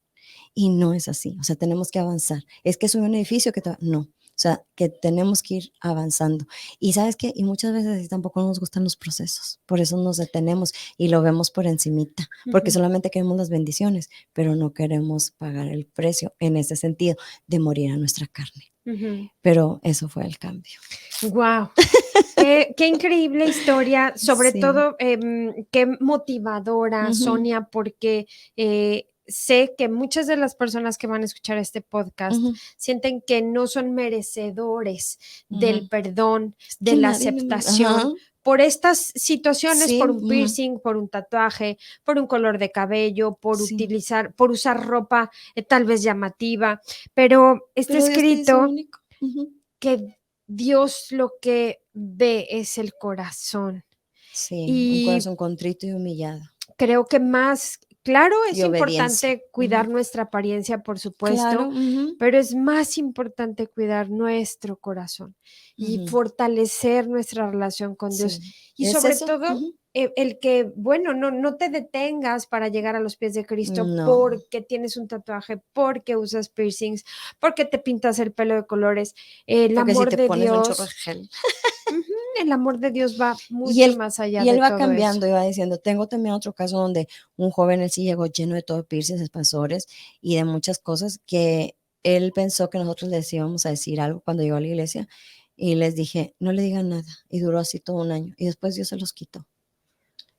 Y no es así, o sea, tenemos que avanzar. Es que soy un edificio que no, o sea, que tenemos que ir avanzando. Y sabes qué, y muchas veces tampoco nos gustan los procesos, por eso nos detenemos y lo vemos por encimita, porque Ujú, solamente queremos las bendiciones, pero no queremos pagar el precio en ese sentido de morir a nuestra carne. ujú. Pero eso fue el cambio. Guau, qué increíble historia, sobre Sí. todo, qué motivadora, Ujú, Sonia, porque, sé que muchas de las personas que van a escuchar este podcast ujú, sienten que no son merecedores del ujú. perdón, Es que de la nadie me ajá, aceptación por estas situaciones, sí, por un piercing, por un tatuaje, por un color de cabello, sí. por usar ropa, tal vez llamativa, pero está Pero Dios te hizo escrito único. Ujú. que Dios lo que ve es el corazón. Sí, un Y corazón contrito y humillado. creo que más, claro, es Y obediencia. importante cuidar Ujú. nuestra apariencia, por Claro, supuesto, ujú, pero es más importante cuidar nuestro corazón y ujú. fortalecer nuestra relación con Dios. Sí. Y ¿Es sobre eso? todo, Ujú. el que, bueno, no te detengas para llegar a los pies de Cristo No, porque tienes un tatuaje, porque usas piercings, porque te pintas el pelo de colores. El porque si amor te de pones un chorro de Dios, gel. ujú, el amor de Dios va Y mucho él más allá y de él va todo eso. cambiando y va diciendo, tengo también otro caso donde un joven, él sí llegó lleno de todo piercings, expansores y de muchas cosas que él pensó que nosotros les íbamos a decir algo cuando llegó a la iglesia, y les dije: "No le digan nada", y duró así todo un año, y después Dios se los quitó.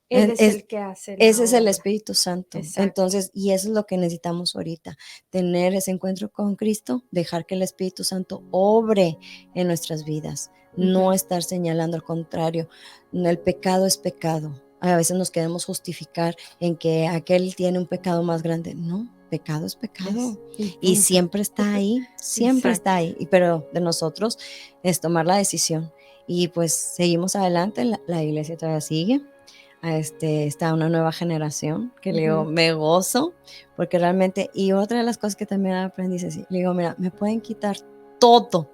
Él es Es el que hace Ese la es el obra. Espíritu Santo. Exacto. Entonces, y eso es lo que necesitamos ahorita, tener ese encuentro con Cristo, dejar que el Espíritu Santo obre en nuestras vidas, no Ujú. estar señalando, al contrario, el pecado es pecado. A veces nos queremos justificar en que aquel tiene un pecado más grande. No, pecado es Es pecado. y Y punto. siempre está Exacto. ahí. Pero de nosotros es tomar la decisión. Y pues seguimos adelante, la iglesia todavía sigue, está una nueva generación que le digo, Ujú. me gozo, porque realmente, y otra de las cosas que también aprendí es así, le digo, mira, me pueden quitar todo,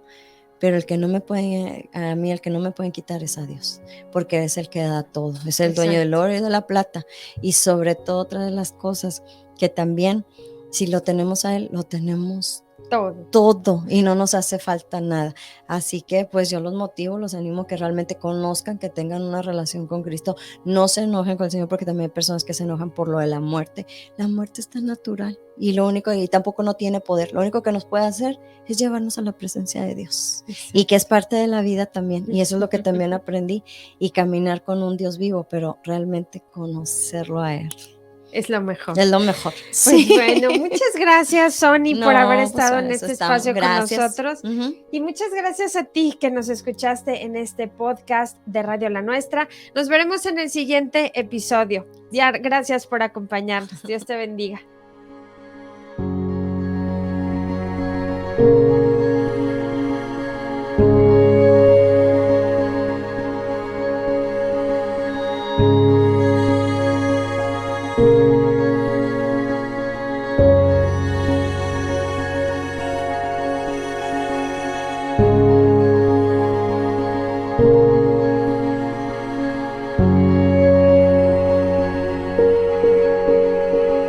pero el que no me pueden, a mí el que no me pueden quitar es a Dios, porque es el que da todo, es el dueño del Exacto. oro y de la plata, y sobre todo otra de las cosas que también, si lo tenemos a Él, lo tenemos Todo. todo y no nos hace falta nada. Así que pues yo los motivo, los animo a que realmente conozcan, que tengan una relación con Cristo, no se enojen con el Señor porque también hay personas que se enojan por lo de la muerte. La muerte es tan natural y lo único, y tampoco no tiene poder, lo único que nos puede hacer es llevarnos a la presencia de Dios y que es Exacto. parte de la vida también. Y eso es lo que también aprendí, y caminar con un Dios vivo, pero realmente conocerlo a Él. Es lo mejor. Es lo mejor. Pues Sí. bueno, muchas gracias, Sony, por haber No, pues estado en para eso este estamos. espacio con Gracias. nosotros. Ujú. Y muchas gracias a ti que nos escuchaste en este podcast de Radio La Nuestra. Nos veremos en el siguiente episodio. Gracias por acompañarnos. Dios te bendiga.